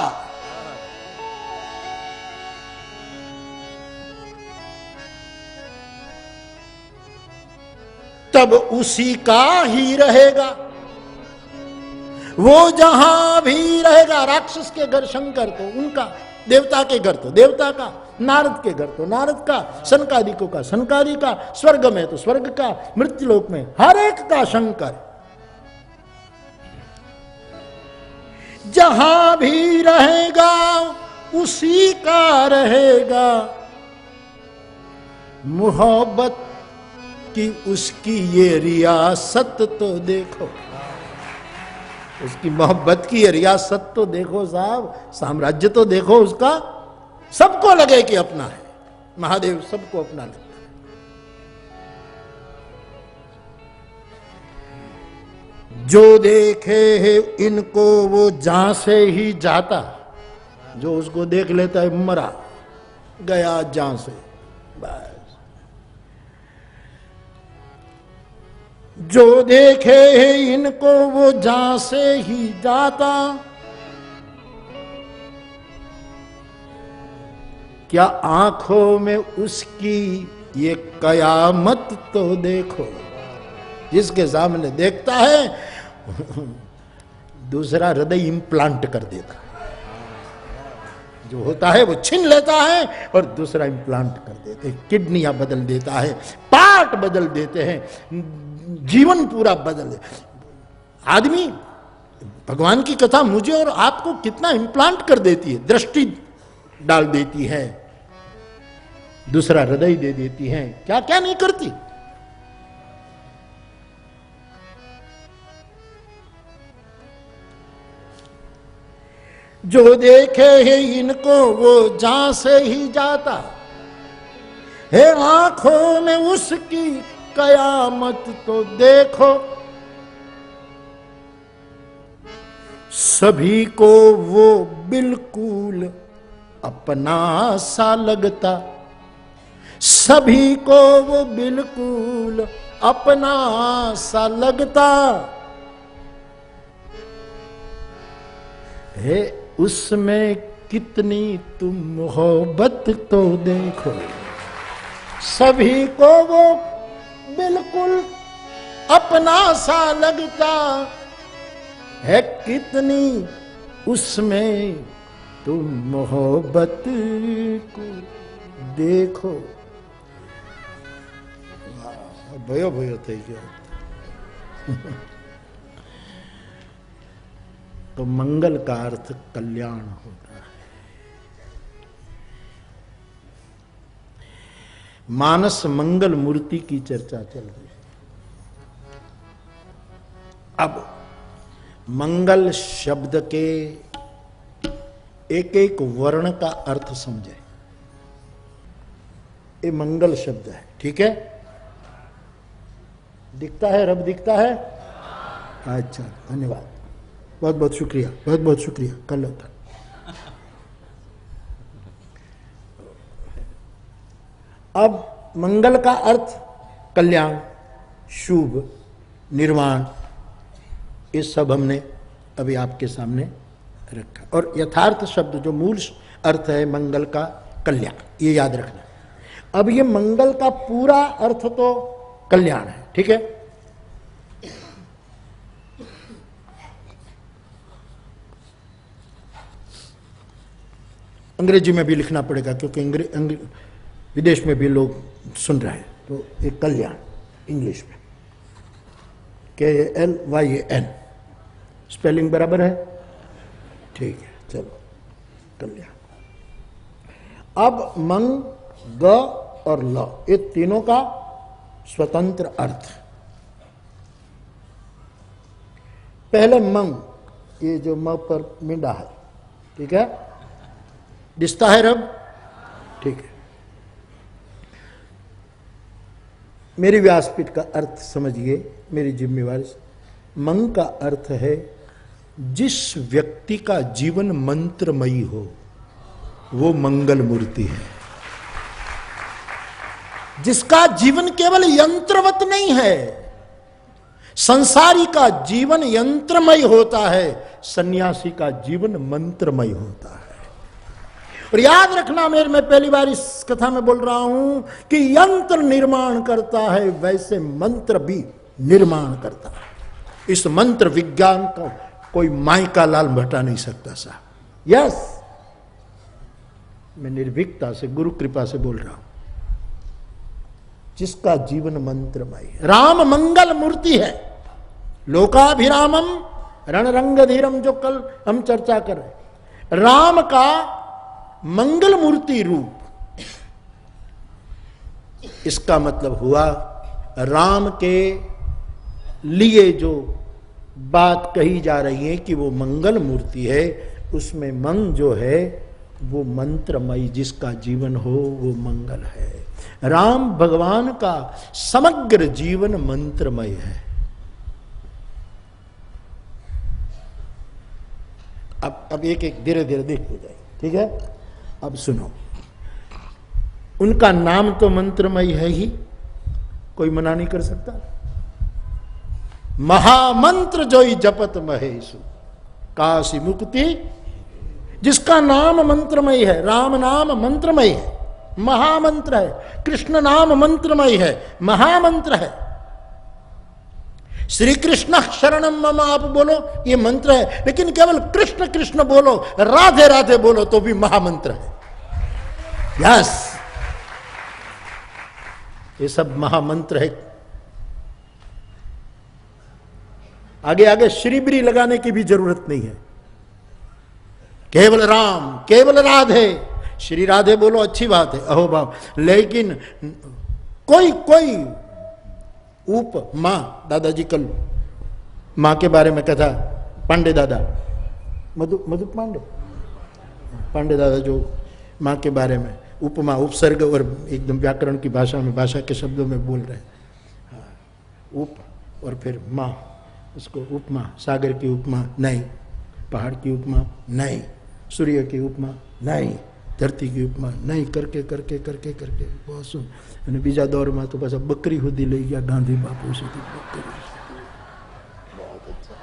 तब उसी का ही रहेगा। वो जहां भी रहेगा, राक्षस के घर शंकर तो उनका, देवता के घर तो देवता का, नारद के घर तो नारद का, सनकादिकों का सनकादि का, स्वर्ग में तो स्वर्ग का, मृत्युलोक में हर एक का शंकर। जहां भी रहेगा उसी का रहेगा। मोहब्बत की उसकी ये रियासत तो देखो, उसकी मोहब्बत की रियासत तो देखो साहब, साम्राज्य तो देखो उसका। सबको लगे कि अपना है, महादेव सबको अपना लगता है। जो देखे है इनको वो जहां से ही जाता, जो उसको देख लेता है मरा गया जान से, बस। जो देखे है इनको वो जान से ही जाता, क्या आंखों में उसकी ये कयामत तो देखो। जिसके सामने देखता है दूसरा हृदय इम्प्लांट कर देता है, जो होता है वो छीन लेता है और दूसरा इम्प्लांट कर देते हैं। किडनियां बदल देता है, पार्ट बदल देते हैं, जीवन पूरा बदल दे। आदमी, भगवान की कथा मुझे और आपको कितना इम्प्लांट कर देती है, दृष्टि डाल देती है, दूसरा हृदय दे देती है, क्या क्या नहीं करती। जो देखे है इनको वो जान से ही जाता है, आंखों में उसकी कयामत तो देखो। सभी को वो बिल्कुल अपना सा लगता, सभी को वो बिल्कुल अपना सा लगता है, उसमें कितनी तुम मोहब्बत तो देखो। सभी को वो बिल्कुल अपना सा लगता है, कितनी उसमें तुम मोहब्बत को देखो। भयो भयो થઈ ગયો। तो मंगल का अर्थ कल्याण होता है। मानस मंगल मूर्ति की चर्चा चल रही है। अब मंगल शब्द के एक एक वर्ण का अर्थ समझे। ये मंगल शब्द है, ठीक है? दिखता है, रब दिखता है? अच्छा, धन्यवाद, बहुत बहुत शुक्रिया, बहुत बहुत शुक्रिया। कर लो था। अब मंगल का अर्थ कल्याण, शुभ, निर्माण, ये सब हमने अभी आपके सामने रखा। और यथार्थ शब्द जो मूल अर्थ है मंगल का, कल्याण, ये याद रखना। अब ये मंगल का पूरा अर्थ तो कल्याण है, ठीक है? अंग्रेजी में भी लिखना पड़ेगा क्योंकि विदेश में भी लोग सुन रहे हैं, तो एक कल्याण इंग्लिश में KALYAN, स्पेलिंग बराबर है? ठीक है, चलो कल्याण। अब मंग, ग और ल, ये तीनों का स्वतंत्र अर्थ। पहले मंग, ये जो म पर मिंडा है, ठीक है? दिखता है रब, ठीक है? मेरी व्यासपीठ का अर्थ समझिए, मेरी जिम्मेवारी। मंग का अर्थ है जिस व्यक्ति का जीवन मंत्रमयी हो, वो मंगल मूर्ति है। जिसका जीवन केवल यंत्रवत नहीं है, संसारी का जीवन यंत्रमय होता है, सन्यासी का जीवन मंत्रमय होता है। और याद रखना, मैं पहली बार इस कथा में बोल रहा हूं कि यंत्र निर्माण करता है, वैसे मंत्र भी निर्माण करता है। इस मंत्र विज्ञान को कोई माइका लाल भटा नहीं सकता सा। यस, मैं निर्भीकता से, गुरु कृपा से बोल रहा हूं। जिसका जीवन मंत्रमय है। राम मंगल मूर्ति है, लोकाभिरामम रणरंगधीरम, जो कल हम चर्चा कर रहे। राम का मंगल मूर्ति रूप, इसका मतलब हुआ राम के लिए जो बात कही जा रही है कि वो मंगल मूर्ति है, उसमें मंग जो है वो मंत्रमयी, जिसका जीवन हो वो मंगल है। राम भगवान का समग्र जीवन मंत्रमय है। अब एक एक धीरे धीरे देखते जाए, ठीक है, अब सुनो, उनका नाम तो मंत्रमय है ही, कोई मना नहीं कर सकता। महामंत्र जो ही जपत महेशु काशी मुक्ति, जिसका नाम मंत्रमय है, राम नाम मंत्रमय है, महामंत्र है, कृष्ण नाम मंत्रमय है, महामंत्र है। श्री कृष्ण शरणम मम आप बोलो, ये मंत्र है, लेकिन केवल कृष्ण कृष्ण बोलो, राधे राधे बोलो तो भी महामंत्र है। यस, ये सब महामंत्र है। आगे आगे श्रीबरी लगाने की भी जरूरत नहीं है, केवल राम केवल राधे, श्री राधे बोलो अच्छी बात है, अहो भाव, लेकिन कोई कोई उप मां, दादाजी कल मां के बारे में कथा, पांडे दादा, मधु पांडे दादा जो मां के बारे में उपमा उपसर्ग और एकदम व्याकरण की भाषा में, भाषा के शब्दों में बोल रहे हैं। उप और फिर मां, उसको उपमा, सागर की उपमा नहीं, पहाड़ की उपमा नहीं, सूर्य की उपमा नहीं, धरती की उपमा नहीं, करके करके करके करके बहुत सुन। અને બીજા દોરમાં તો પાછા બકરી સુધી લઈ ગયા ગાંધી બાપુ સુધી બકરી। बहुत अच्छा।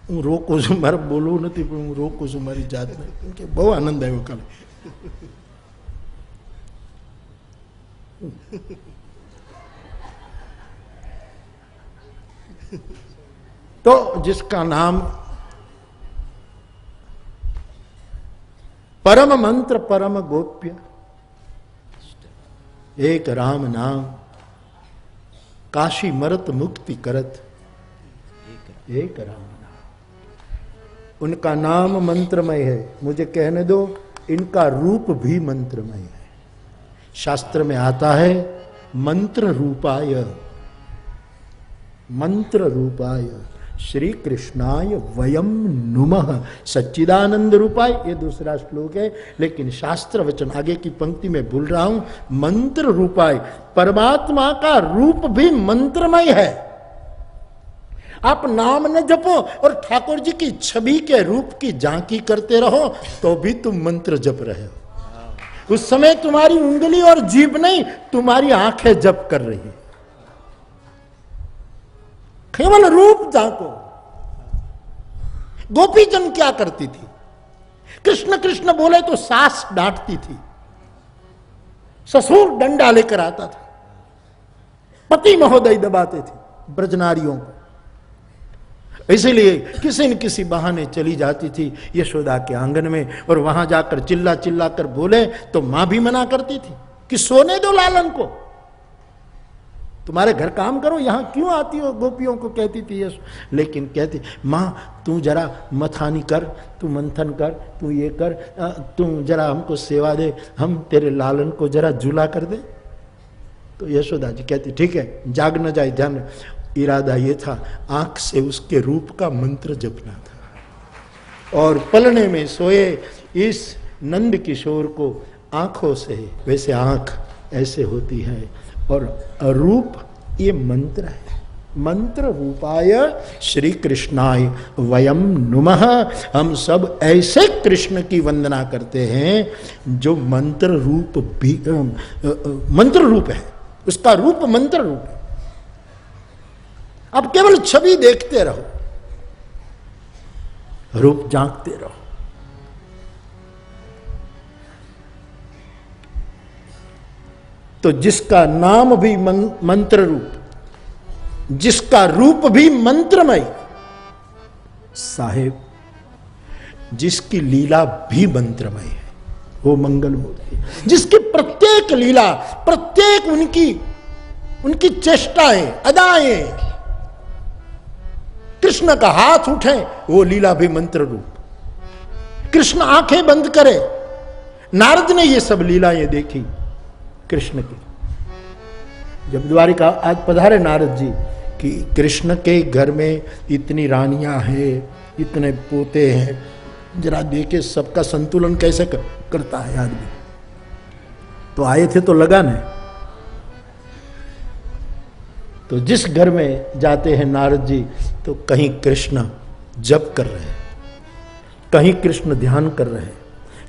હું રોકું છું, મારે બોલવું નથી પણ હું રોકું છું મારી જાતને, કેમ કે બહુ આનંદ આવ્યો કાલે। तो जिसका नाम परम मंत्र परम गोप्य, एक राम नाम काशी मरत मुक्ति करत, एक राम नाम, उनका नाम मंत्रमय है। मुझे कहने दो, इनका रूप भी मंत्रमय है। शास्त्र में आता है मंत्र रूपाय, मंत्र रूपाय श्री कृष्णाय वयम नुमः सच्चिदानंद रूपाय, ये दूसरा श्लोक है, लेकिन शास्त्र वचन आगे की पंक्ति में भूल रहा हूं। मंत्र रूपाय, परमात्मा का रूप भी मंत्रमय है। आप नाम न जपो और ठाकुर जी की छवि के रूप की झांकी करते रहो तो भी तुम मंत्र जप रहे हो। उस समय तुम्हारी उंगली और जीभ नहीं, तुम्हारी आंखें जप कर रही है। केवल रूप झांको। गोपीजन क्या करती थी? कृष्ण कृष्ण बोले तो सास डांटती थी, ससुर डंडा लेकर आता था, पति महोदय दबाते थे ब्रजनारियों को। इसीलिए किसी न किसी बहाने चली जाती थी यशोदा के आंगन में, और वहां जाकर चिल्ला चिल्ला कर बोले तो मां भी मना करती थी कि सोने दो लालन को, तुम्हारे घर काम करो, यहां क्यों आती हो, गोपियों को कहती थी यशो। लेकिन कहती, मां तू जरा मथानी कर, तू मंथन कर, तू ये कर, तू जरा हमको सेवा दे, हम तेरे लालन को जरा झूला कर दे। तो यशोदा जी कहती ठीक है, जाग न जाए ध्यान। इरादा ये था, आंख से उसके रूप का मंत्र जपना था। और पलने में सोए इस नंद किशोर को आंखों से, वैसे आंख ऐसे होती है और रूप ये मंत्र है। मंत्र रूपाय श्री कृष्णाय वयम नुमः, हम सब ऐसे कृष्ण की वंदना करते हैं जो मंत्र रूप भी मंत्र रूप है, उसका रूप मंत्र रूप है। अब केवल छवि देखते रहो, रूप झांकते रहो। तो जिसका नाम भी मंत्र रूप, जिसका रूप भी मंत्रमय, साहेब जिसकी लीला भी मंत्रमय है, वो मंगल मूर्ति, जिसकी प्रत्येक लीला, प्रत्येक उनकी चेष्टाएं, अदाएं, कृष्ण का हाथ उठे वो लीला भी मंत्र रूप। कृष्ण आंखें बंद करे, नारद ने ये सब लीलाएं देखी कृष्ण की। जब द्वारिका आज पधारे नारद जी कि कृष्ण के घर में इतनी रानियां हैं, इतने पोते हैं, जरा देखे सबका संतुलन कैसे करता है आदमी। तो आए थे तो लगा नहीं, तो जिस घर में जाते हैं नारद जी तो कहीं कृष्ण जप कर रहे हैं, कहीं कृष्ण ध्यान कर रहे हैं,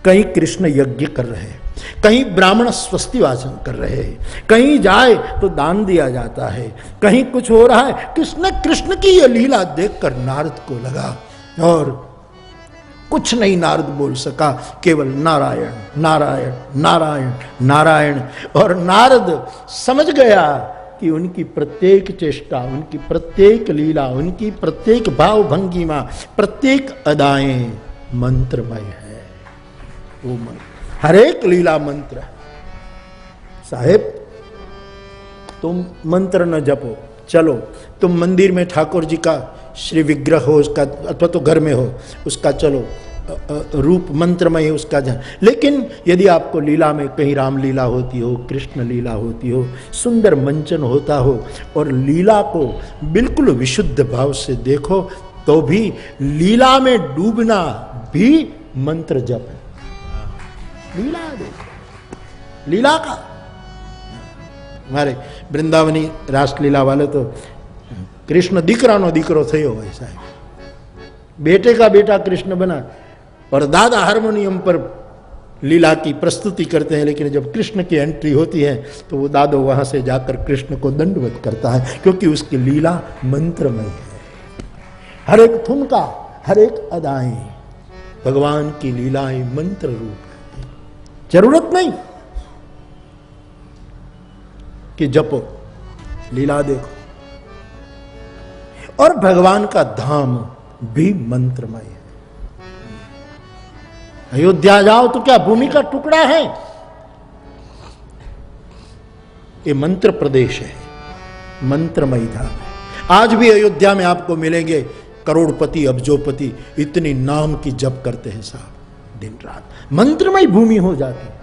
कहीं कृष्ण यज्ञ कर रहे हैं, कहीं ब्राह्मण स्वस्ति वाचन कर रहे हैं, कहीं जाए तो दान दिया जाता है, कहीं कुछ हो रहा है। कृष्ण की यह लीला देखकर नारद को लगा और कुछ नहीं नारद बोल सका, केवल नारायण नारायण नारायण नारायण। और नारद समझ गया कि उनकी प्रत्येक चेष्टा, उनकी प्रत्येक लीला, उनकी प्रत्येक भाव भंगिमा, प्रत्येक अदाएं मंत्रमय है। वो हर एक लीला मंत्र है। साहेब तुम मंत्र न जपो, चलो तुम मंदिर में ठाकुर जी का श्री विग्रह हो उसका, अथवा तो घर में हो उसका, चलो रूप मंत्रमय उसका जान। लेकिन यदि आपको लीला में कहीं रामलीला होती हो, कृष्ण लीला होती हो, सुंदर मंचन होता हो और लीला को बिल्कुल विशुद्ध भाव से देखो, तो भी लीला में डूबना भी मंत्र जप है। लीला देखो, लीला का हमारे वृंदावनी रासलीला वाले तो कृष्ण दीकरानो दीकरो थयो ऐसा है, बेटे का बेटा कृष्ण बना और दादा हारमोनियम पर लीला की प्रस्तुति करते हैं। लेकिन जब कृष्ण की एंट्री होती है तो वो दादो वहां से जाकर कृष्ण को दंडवत करता है, क्योंकि उसकी लीला मंत्रमय है। हर एक ठुमका, हर एक अदाएं भगवान की लीलाएं मंत्र रूप है। जरूरत नहीं कि जपो, लीला देखो। और भगवान का धाम भी मंत्रमय है। अयोध्या जाओ तो क्या भूमि का टुकड़ा है? ये मंत्र प्रदेश है, मंत्रमय धाम है। आज भी अयोध्या में आपको मिलेंगे करोड़पति, अब्जोपति, इतनी नाम की जप करते हैं साहब दिन रात। मंत्रमय भूमि हो जाती है।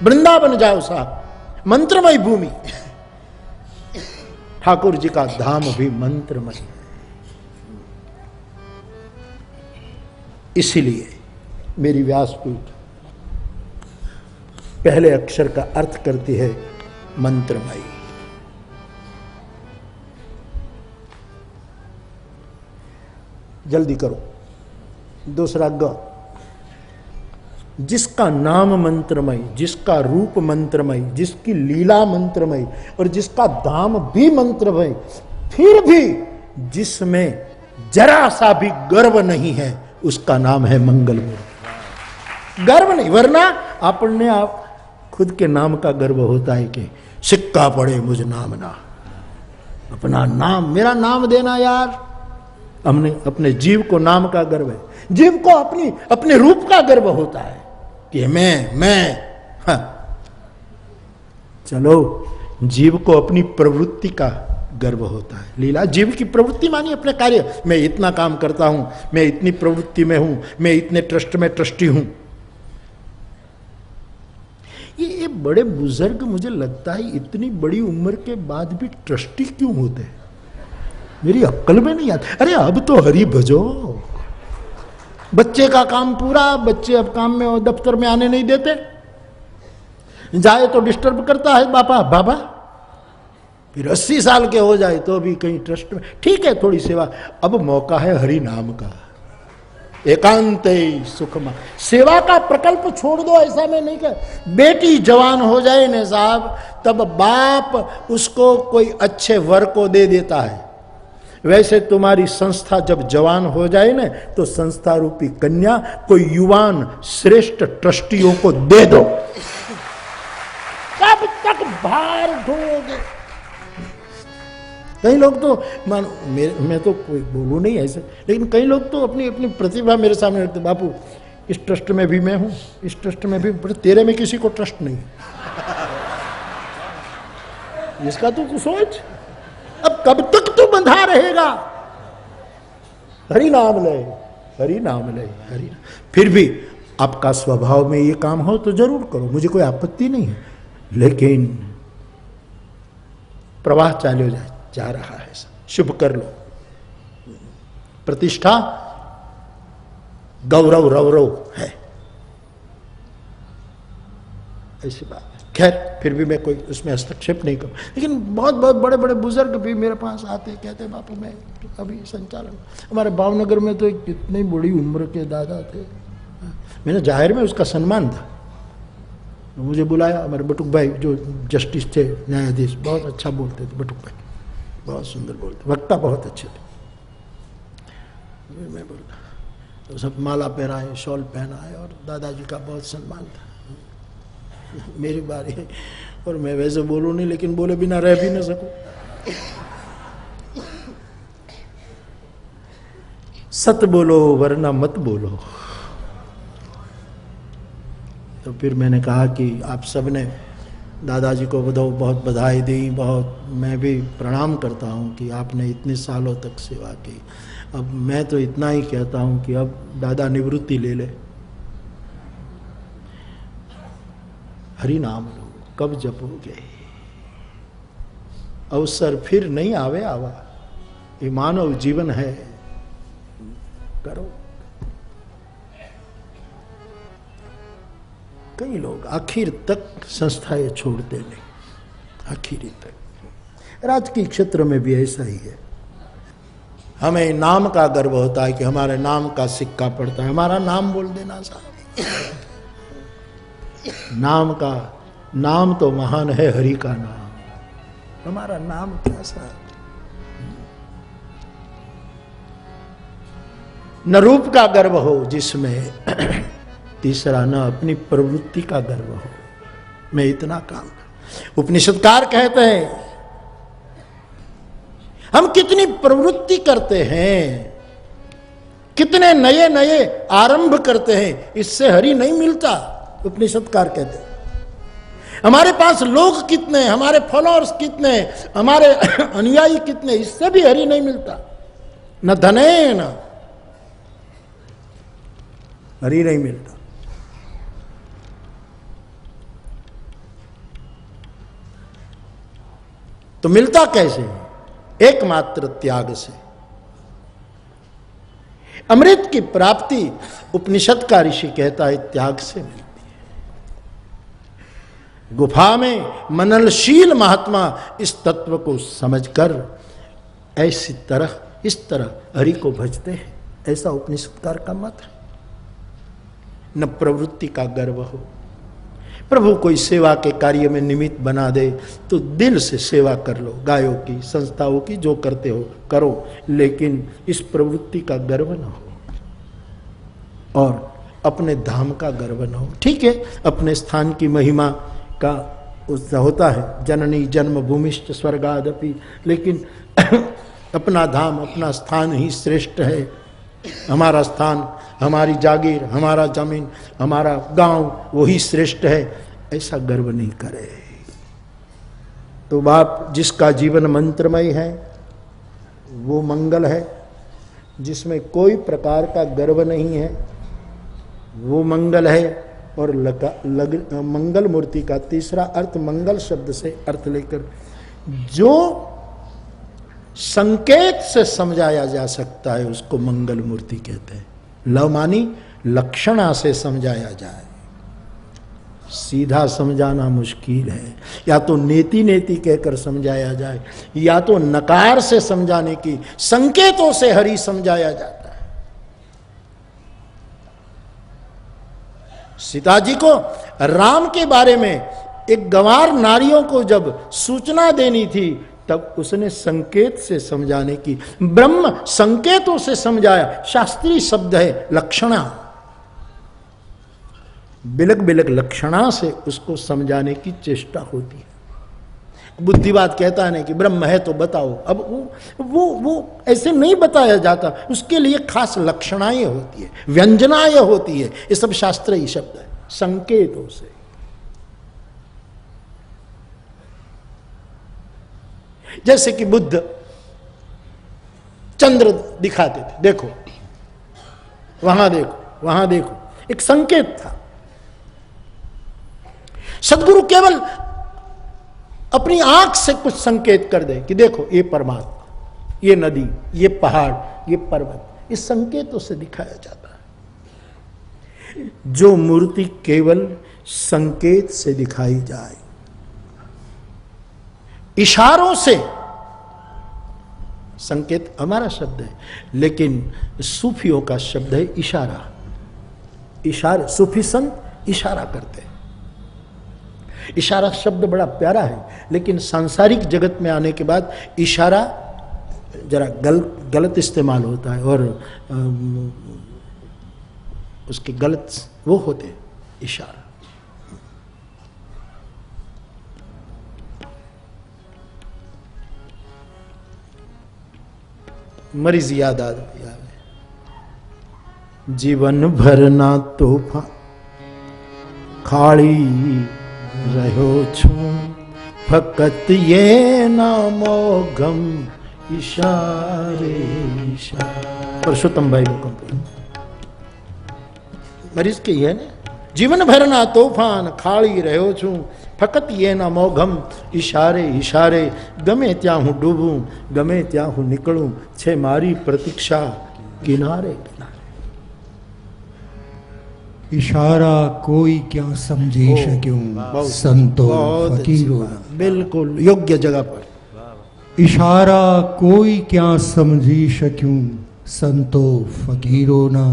वृंदावन जाओ साहब, मंत्रमय भूमि। ठाकुर जी का धाम भी मंत्रमय है। इसीलिए मेरी व्यासपीठ पहले अक्षर का अर्थ करती है मंत्रमय। जल्दी करो। दूसरा ग, जिसका नाम मंत्रमय, जिसका रूप मंत्रमय, जिसकी लीला मंत्रमय और जिसका धाम भी मंत्रमय, फिर भी जिसमें जरा सा भी गर्व नहीं है, उसका नाम है मंगलमूर्ति। गर्व नहीं, वरना अपने आप खुद के नाम का गर्व होता है कि सिक्का पड़े मुझ नाम ना, अपना नाम, मेरा नाम देना यार। हमने अपने जीव को नाम का गर्व है, जीव को अपने रूप का गर्व होता है कि मैं हाँ। चलो, जीव को अपनी प्रवृत्ति का गर्व होता है। लीला जीव की प्रवृत्ति मानी अपने कार्य, मैं इतना काम करता हूं, मैं इतनी प्रवृत्ति में हूं, मैं इतने ट्रस्ट में ट्रस्टी हूं। ये बड़े बुजुर्ग मुझे लगता है इतनी बड़ी उम्र के बाद भी ट्रस्टी क्यों होते हैं, मेरी अक्ल में नहीं आता। अरे अब तो हरि भजो, बच्चे का काम पूरा, बच्चे अब काम में और दफ्तर में आने नहीं देते, जाए तो डिस्टर्ब करता है बाबा। फिर 80 साल के हो जाए तो भी कहीं ट्रस्ट में, ठीक है थोड़ी सेवा। अब मौका है हरि नाम का, एकांत सुखमा। सेवा का प्रकल्प छोड़ दो, ऐसा मैं नहीं कह। बेटी जवान हो जाए ना साहब, तब बाप उसको कोई अच्छे वर को दे देता है। वैसे तुम्हारी संस्था जब जवान हो जाए ना, तो संस्था रूपी कन्या कोई युवान श्रेष्ठ ट्रस्टियों को दे दो। कब तक भार ढोगे? कई लोग तो मैं तो कोई बोलूं नहीं ऐसे, लेकिन कई लोग तो अपनी अपनी प्रतिभा मेरे सामने रखते। बापू इस ट्रस्ट में भी मैं हूं, इस ट्रस्ट में भी, पर तेरे में किसी को ट्रस्ट नहीं। इसका तू कुछ सोच, अब कब तक तू बंधा रहेगा? हरि नाम ले, हरि नाम ले, हरि नाम। फिर भी आपका स्वभाव में ये काम हो तो जरूर करो, मुझे कोई आपत्ति नहीं है, लेकिन प्रवाह चालू जा रहा है, शुभ कर लो। प्रतिष्ठा गौरव रौरव है, ऐसी बात है। खैर फिर भी मैं कोई उसमें हस्तक्षेप नहीं करूँ, लेकिन बहुत बहुत बड़े बड़े बुजुर्ग भी मेरे पास आते, कहते बापू मैं अभी संचालन, हमारे भावनगर में तो एक कितनी बड़ी उम्र के दादा थे, मैंने जाहिर में उसका सम्मान था, मुझे बुलाया, हमारे बटुक भाई जो जस्टिस थे, न्यायाधीश, बहुत अच्छा बोलते थे बटुक भाई, बहुत सुंदर बोलते, वक्ता बहुत अच्छे थे। मैं बोला तो सब माला पहनाए, शॉल पहनाए और दादाजी का बहुत सम्मान था। मेरी बारी है और मैं वैसे बोलूं नहीं, लेकिन बोले बिना रह भी न सकूं। सत बोलो वरना मत बोलो। तो फिर मैंने कहा कि आप सबने दादाजी को बहुत बधाई दी, बहुत मैं भी प्रणाम करता हूं कि आपने इतने सालों तक सेवा की। अब मैं तो इतना ही कहता हूं कि अब दादा निवृत्ति ले ले, हरि नाम लो, कब जपोगे, अवसर फिर नहीं आवे आवा, ये मानव जीवन है, करो। कई लोग आखिर तक संस्थाएं छोड़ते नहीं, आखिरी तक। राजकीय क्षेत्र में भी ऐसा ही है। हमें नाम का गर्व होता है कि हमारे नाम का सिक्का पड़ता है, हमारा नाम बोल देना साहब। नाम तो महान है, हरि का नाम, हमारा नाम कैसा है। न रूप का गर्व हो जिसमें, तीसरा न अपनी प्रवृत्ति का गर्व हो, मैं इतना काम कर। उपनिषदकार कहते हैं हम कितनी प्रवृत्ति करते हैं, कितने नए नए आरंभ करते हैं, इससे हरि नहीं मिलता। उपनिषदकार कहते हैं हमारे पास लोग कितने, हमारे फॉलोअर्स कितने, हमारे अनुयायी कितने, इससे भी हरि नहीं मिलता। न धने न हरि नहीं मिलता। तो मिलता कैसे? एकमात्र त्याग से। अमृत की प्राप्ति उपनिषद का ऋषि कहता है त्याग से मिलती है। गुफा में मननशील महात्मा इस तत्व को समझकर इस तरह हरि को भजते हैं, ऐसा उपनिषदकार का मत है। न प्रवृत्ति का गर्व हो, प्रभु कोई सेवा के कार्य में निमित्त बना दे तो दिल से सेवा कर लो, गायों की, संस्थाओं की, जो करते हो करो, लेकिन इस प्रवृत्ति का गर्व न हो और अपने धाम का गर्व न हो। ठीक है, अपने स्थान की महिमा का होता है, जननी जन्मभूमिश्च स्वर्गादपि, लेकिन अपना धाम, अपना स्थान ही श्रेष्ठ है। हमारा स्थान, हमारी जागीर, हमारा जमीन, हमारा गांव वही श्रेष्ठ है, ऐसा गर्व नहीं करे। तो बाप जिसका जीवन मंत्रमय है वो मंगल है, जिसमें कोई प्रकार का गर्व नहीं है वो मंगल है। और मंगल मूर्ति का तीसरा अर्थ, मंगल शब्द से अर्थ लेकर जो संकेत से समझाया जा सकता है उसको मंगल मूर्ति कहते हैं। लव मानी लक्षणा से समझाया जाए, सीधा समझाना मुश्किल है। या तो नेति नेति कहकर समझाया जाए, या तो नकार से समझाने की, संकेतों से हरि समझाया जाता है। सीता जी को राम के बारे में एक गंवार नारियों को जब सूचना देनी थी तब उसने संकेत से समझाने की, ब्रह्म संकेतों से समझाया। शास्त्रीय शब्द है लक्षणा, बिलक बिलक लक्षणा से उसको समझाने की चेष्टा होती है। बुद्धिवाद कहता है ना कि ब्रह्म है तो बताओ, अब वो ऐसे नहीं बताया जाता, उसके लिए खास लक्षणाएं होती है, व्यंजनाएं होती है। ये सब शास्त्रीय शब्द है, संकेतों से। जैसे कि बुद्ध चंद्र दिखाते थे, देखो वहां देखो वहां देखो, एक संकेत था। सदगुरु केवल अपनी आंख से कुछ संकेत कर दे कि देखो ये परमात्मा, ये नदी, ये पहाड़, ये पर्वत, इस संकेतों से दिखाया जाता है। जो मूर्ति केवल संकेत से दिखाई जाए, इशारों से। संकेत हमारा शब्द है, लेकिन सूफियों का शब्द है इशारा। इशारे, सूफी संत इशारा करते हैं। इशारा शब्द बड़ा प्यारा है, लेकिन सांसारिक जगत में आने के बाद इशारा जरा गलत इस्तेमाल होता है, और उसके गलत वो होते हैं इशारा। मरीज याद आ गया, जीवन भर ना तोहफा खाली रहो छू, फकत ये नामो गम इशारे इशारे। परशुतम भाई को मरीज के ये ना, जीवन भर ना तोफान खाली रहो छू, फकत ये ना मोघम इशारे इशारे, गमे त्या हूं डूबूं गमे त्या हूं निकलूं, छे मारी प्रतीक्षा किनारे किनारे। इशारा कोई क्या समझी शक्यूं, संतो फकीरों। बिल्कुल योग्य जगह पर। इशारा कोई क्या समझी शक्यूं, संतो फकीरों ना,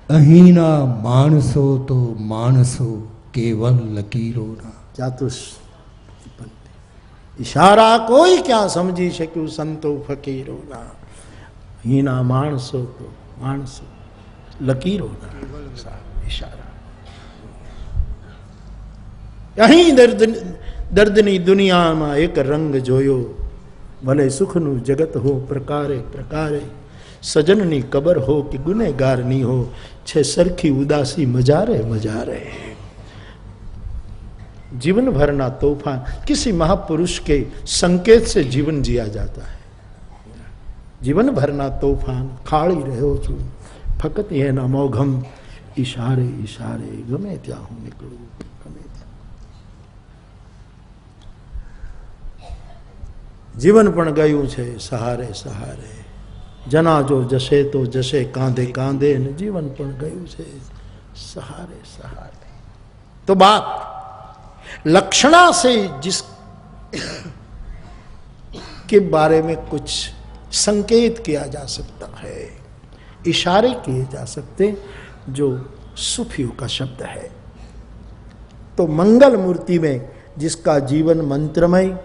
अहीना मानसो तो मानसो केवल लकीरों ना। इशारा कोई क्या समझी शक्यूं, संतो फकीरों ना, हीना मानसो तो मानसो लकीरों ना। इशारा यहीं दर्दनी दुनिया में एक रंग जोयो, भले सुखनु जगत हो प्रकारे प्रकारे, सजननी कबर हो कि गुनेगार नी हो, छे सरखी उदासी मजारे मजारे। जीवन भर ना तूफान, किसी महापुरुष के संकेत से जीवन जिया जाता है। जीवन भर ना तूफान खाड़ी रहो छू, फकत ये ना मोघम इशारे इशारे, गमे त्या हूं निकलूं गमे त्या। जीवन पण गयुं छे सहारे सहारे, जना जो जशे तो जशे कांधे कांधे, ने जीवन पण गयुं छे सहारे सहारे। तो बात लक्षणा से जिस के बारे में कुछ संकेत किया जा सकता है, इशारे किए जा सकते, जो सूफियों का शब्द है। तो मंगल मूर्ति में जिसका जीवन मंत्रमय,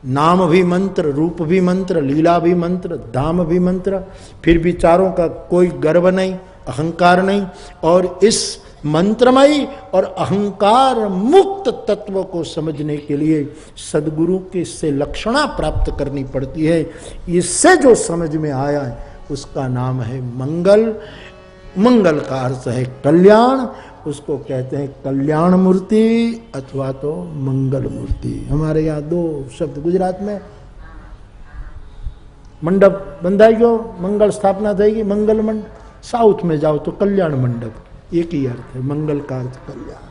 नाम भी मंत्र, रूप भी मंत्र, लीला भी मंत्र, धाम भी मंत्र, फिर विचारों का कोई गर्व नहीं, अहंकार नहीं, और इस मंत्रमय और अहंकार मुक्त तत्व को समझने के लिए सदगुरु के से लक्षणा प्राप्त करनी पड़ती है। इससे जो समझ में आया है उसका नाम है मंगल। मंगल का अर्थ है कल्याण, उसको कहते हैं कल्याण मूर्ति अथवा तो मंगल मूर्ति। हमारे यहाँ दो शब्द, गुजरात में मंडप बंधाइयो, मंगल स्थापना थी, मंगल मंडप। साउथ में जाओ तो कल्याण मंडप, एक ही अर्थ है। मंगल का अर्थ कल्याण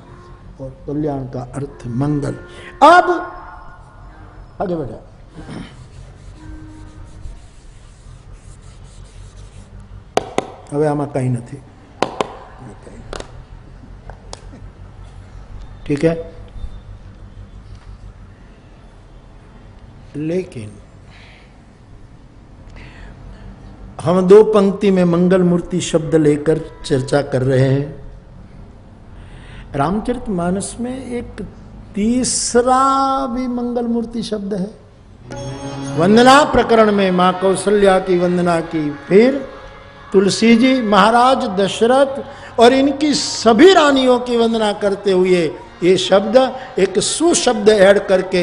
और कल्याण का अर्थ मंगल। अब आगे बढ़ा, હવે આમાં કંઈ નથી, ठीक है। लेकिन हम दो पंक्ति में मंगल मूर्ति शब्द लेकर चर्चा कर रहे हैं। रामचरितमानस में एक तीसरा भी मंगल मूर्ति शब्द है। वंदना प्रकरण में मां कौशल्या की वंदना की, फिर तुलसी जी, महाराज दशरथ और इनकी सभी रानियों की वंदना करते हुए ये शब्द एक सुशब्द ऐड करके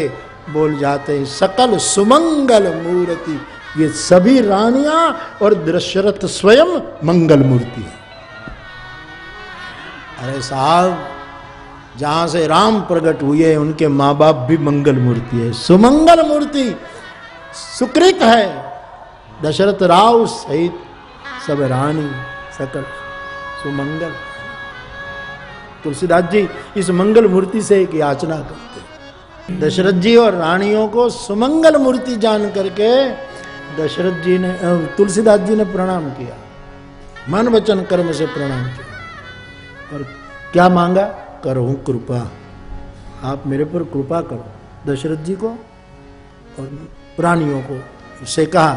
बोल जाते हैं, सकल सुमंगल मूर्ति। ये सभी रानियां और दशरथ स्वयं मंगल मूर्ति है। अरे साहब, जहां से राम प्रकट हुए उनके माँ बाप भी मंगल मूर्ति है, सुमंगल मूर्ति। सुकृत है दशरथ राव सहित सब रानी, सकल सुमंगल। तुलसीदास जी इस मंगल मूर्ति से एक याचना करते। दशरथ जी और रानियों को सुमंगल मूर्ति जान करके दशरथ जी ने, तुलसीदास जी ने प्रणाम किया, मन वचन कर्म से प्रणाम किया। और क्या मांगा? करो कृपा, आप मेरे पर कृपा करो। दशरथ जी को और रानियों को से कहा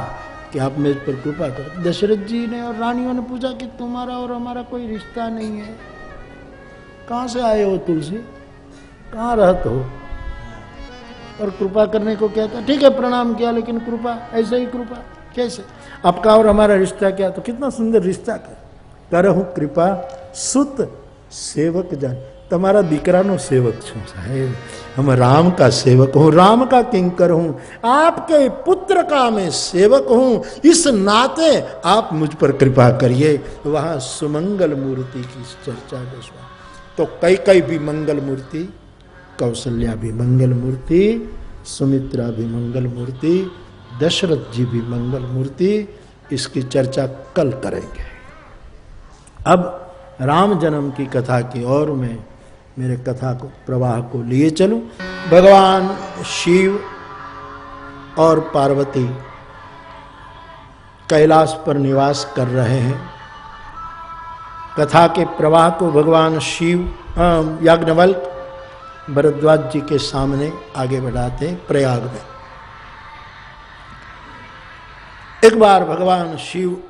कि आप मेरे पर कृपा करो। दशरथ जी ने और रानियों ने पूछा कि तुम्हारा और हमारा कोई रिश्ता नहीं है, कहाँ से आए हो तुलसी, कहाँ रहते हो? और कृपा करने को क्या था? ठीक है प्रणाम किया, लेकिन कृपा ऐसे ही कृपा कैसे? आपका और हमारा रिश्ता क्या? तो कितना सुंदर रिश्ता करहु कृपा सुत सेवक जान। तुम्हारा दीकरानो सेवक छू साहेब, हम राम का सेवक हूं, राम का किंकर हूं, आपके पुत्र का मैं सेवक हूं, इस नाते आप मुझ पर कृपा करिए। वहां सुमंगल मूर्ति की चर्चा गोस्वामी, तो कई भी मंगल मूर्ति, कौशल्या भी मंगल मूर्ति, सुमित्रा भी मंगल मूर्ति, दशरथ जी भी मंगल मूर्ति। इसकी चर्चा कल करेंगे। अब राम जन्म की कथा की ओर में मेरे कथा को प्रवाह को लिए चलूं। भगवान शिव और पार्वती कैलाश पर निवास कर रहे हैं। कथा के प्रवाह को भगवान शिव याज्ञवल्क्य भरद्वाज जी के सामने आगे बढ़ाते हैं। प्रयाग में एक बार भगवान शिव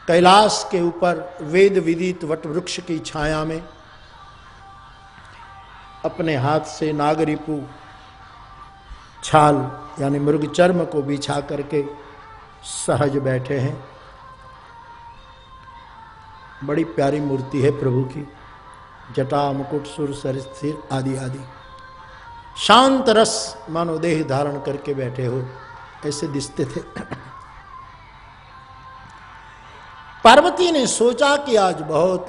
कैलाश के ऊपर वेद विदित वट वृक्ष की छाया में अपने हाथ से नागरिपु छाल यानी मृग चर्म को बिछा करके सहज बैठे हैं। बड़ी प्यारी मूर्ति है प्रभु की, जटा मुकुट सुर सर स्थिर आदि आदि, शांत रस मानो देह धारण करके बैठे हो ऐसे दिखते थे। पार्वती ने सोचा कि आज बहुत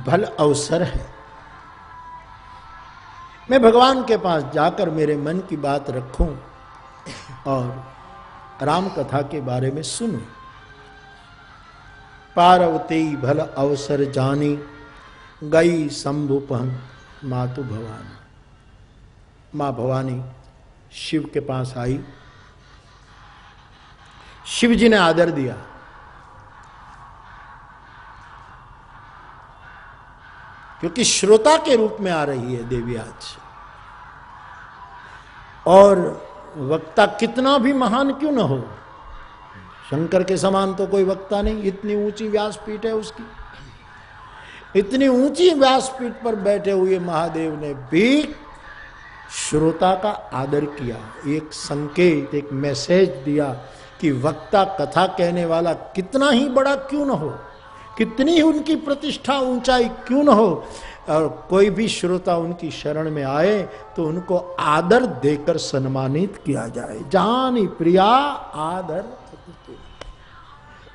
भल अवसर है, मैं भगवान के पास जाकर मेरे मन की बात रखूं और राम कथा के बारे में सुनूं। पार्वती भल अवसर जानी, गई शंभुपहन मातु भवानी। मां भवानी शिव के पास आई, शिव जी ने आदर दिया। क्योंकि श्रोता के रूप में आ रही है देवी आज, और वक्ता कितना भी महान क्यों न हो, शंकर के समान तो कोई वक्ता नहीं। इतनी ऊंची व्यासपीठ है उसकी, इतनी ऊंची व्यासपीठ पर बैठे हुए महादेव ने भी श्रोता का आदर किया, एक संकेत, एक मैसेज दिया कि वक्ता कथा कहने वाला कितना ही बड़ा क्यों न हो, कितनी ही उनकी प्रतिष्ठा ऊंचाई क्यों न हो, और कोई भी श्रोता उनकी शरण में आए तो उनको आदर देकर सम्मानित किया जाए। जानी प्रिया आदर,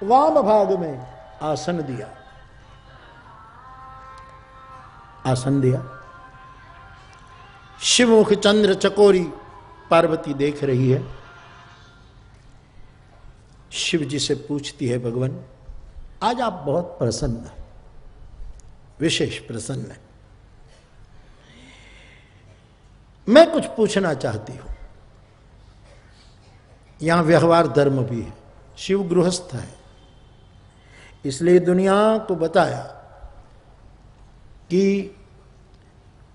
वाम भाग में आसन दिया, आसन दिया। शिवमुख चंद्र चकोरी पार्वती देख रही है। शिव जी से पूछती है, भगवान आज आप बहुत प्रसन्न हैं, विशेष प्रसन्न है, मैं कुछ पूछना चाहती हूं। यहां व्यवहार धर्म भी है, शिव गृहस्थ है, इसलिए दुनिया को बताया कि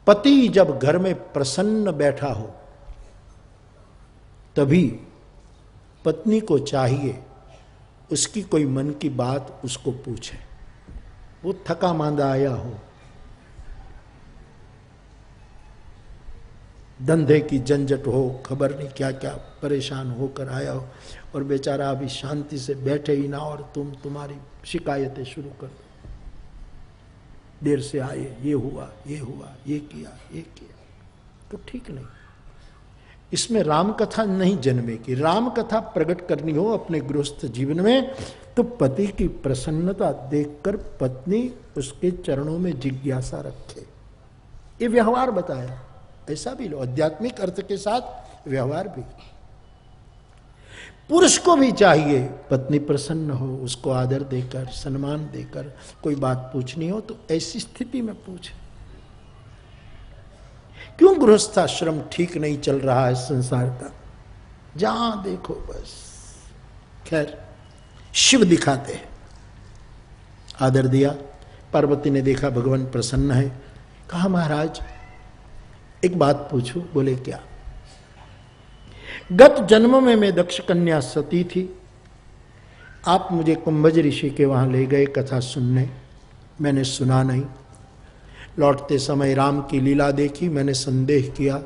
पति जब घर में प्रसन्न बैठा हो तभी पत्नी को चाहिए उसकी कोई मन की बात उसको पूछे। वो थका मांदा आया हो, धंधे की झंझट हो, खबर नहीं क्या क्या परेशान होकर आया हो, और बेचारा अभी शांति से बैठे ही ना, और तुम्हारी शिकायतें शुरू कर दो, देर से आए, ये हुआ, ये हुआ, ये किया, ये किया, तो ठीक नहीं। इसमें राम कथा नहीं जन्मेगी। राम कथा प्रकट करनी हो अपने गृहस्थ जीवन में तो पति की प्रसन्नता देखकर पत्नी उसके चरणों में जिज्ञासा रखे। ये व्यवहार बताया, ऐसा भी लो, आध्यात्मिक अर्थ के साथ व्यवहार भी। पुरुष को भी चाहिए पत्नी प्रसन्न हो, उसको आदर देकर, सम्मान देकर, कोई बात पूछनी हो तो ऐसी स्थिति में पूछे। क्यों गृहस्थाश्रम ठीक नहीं चल रहा है संसार का, जहां देखो बस। खैर शिव दिखाते हैं, आदर दिया, पार्वती ने देखा भगवान प्रसन्न है, कहा महाराज एक बात पूछूं? बोले क्या? गत जन्म में मैं दक्ष कन्या सती थी, आप मुझे कुंभज ऋषि के वहां ले गए कथा सुनने, मैंने सुना नहीं। लौटते समय राम की लीला देखी, मैंने संदेह किया,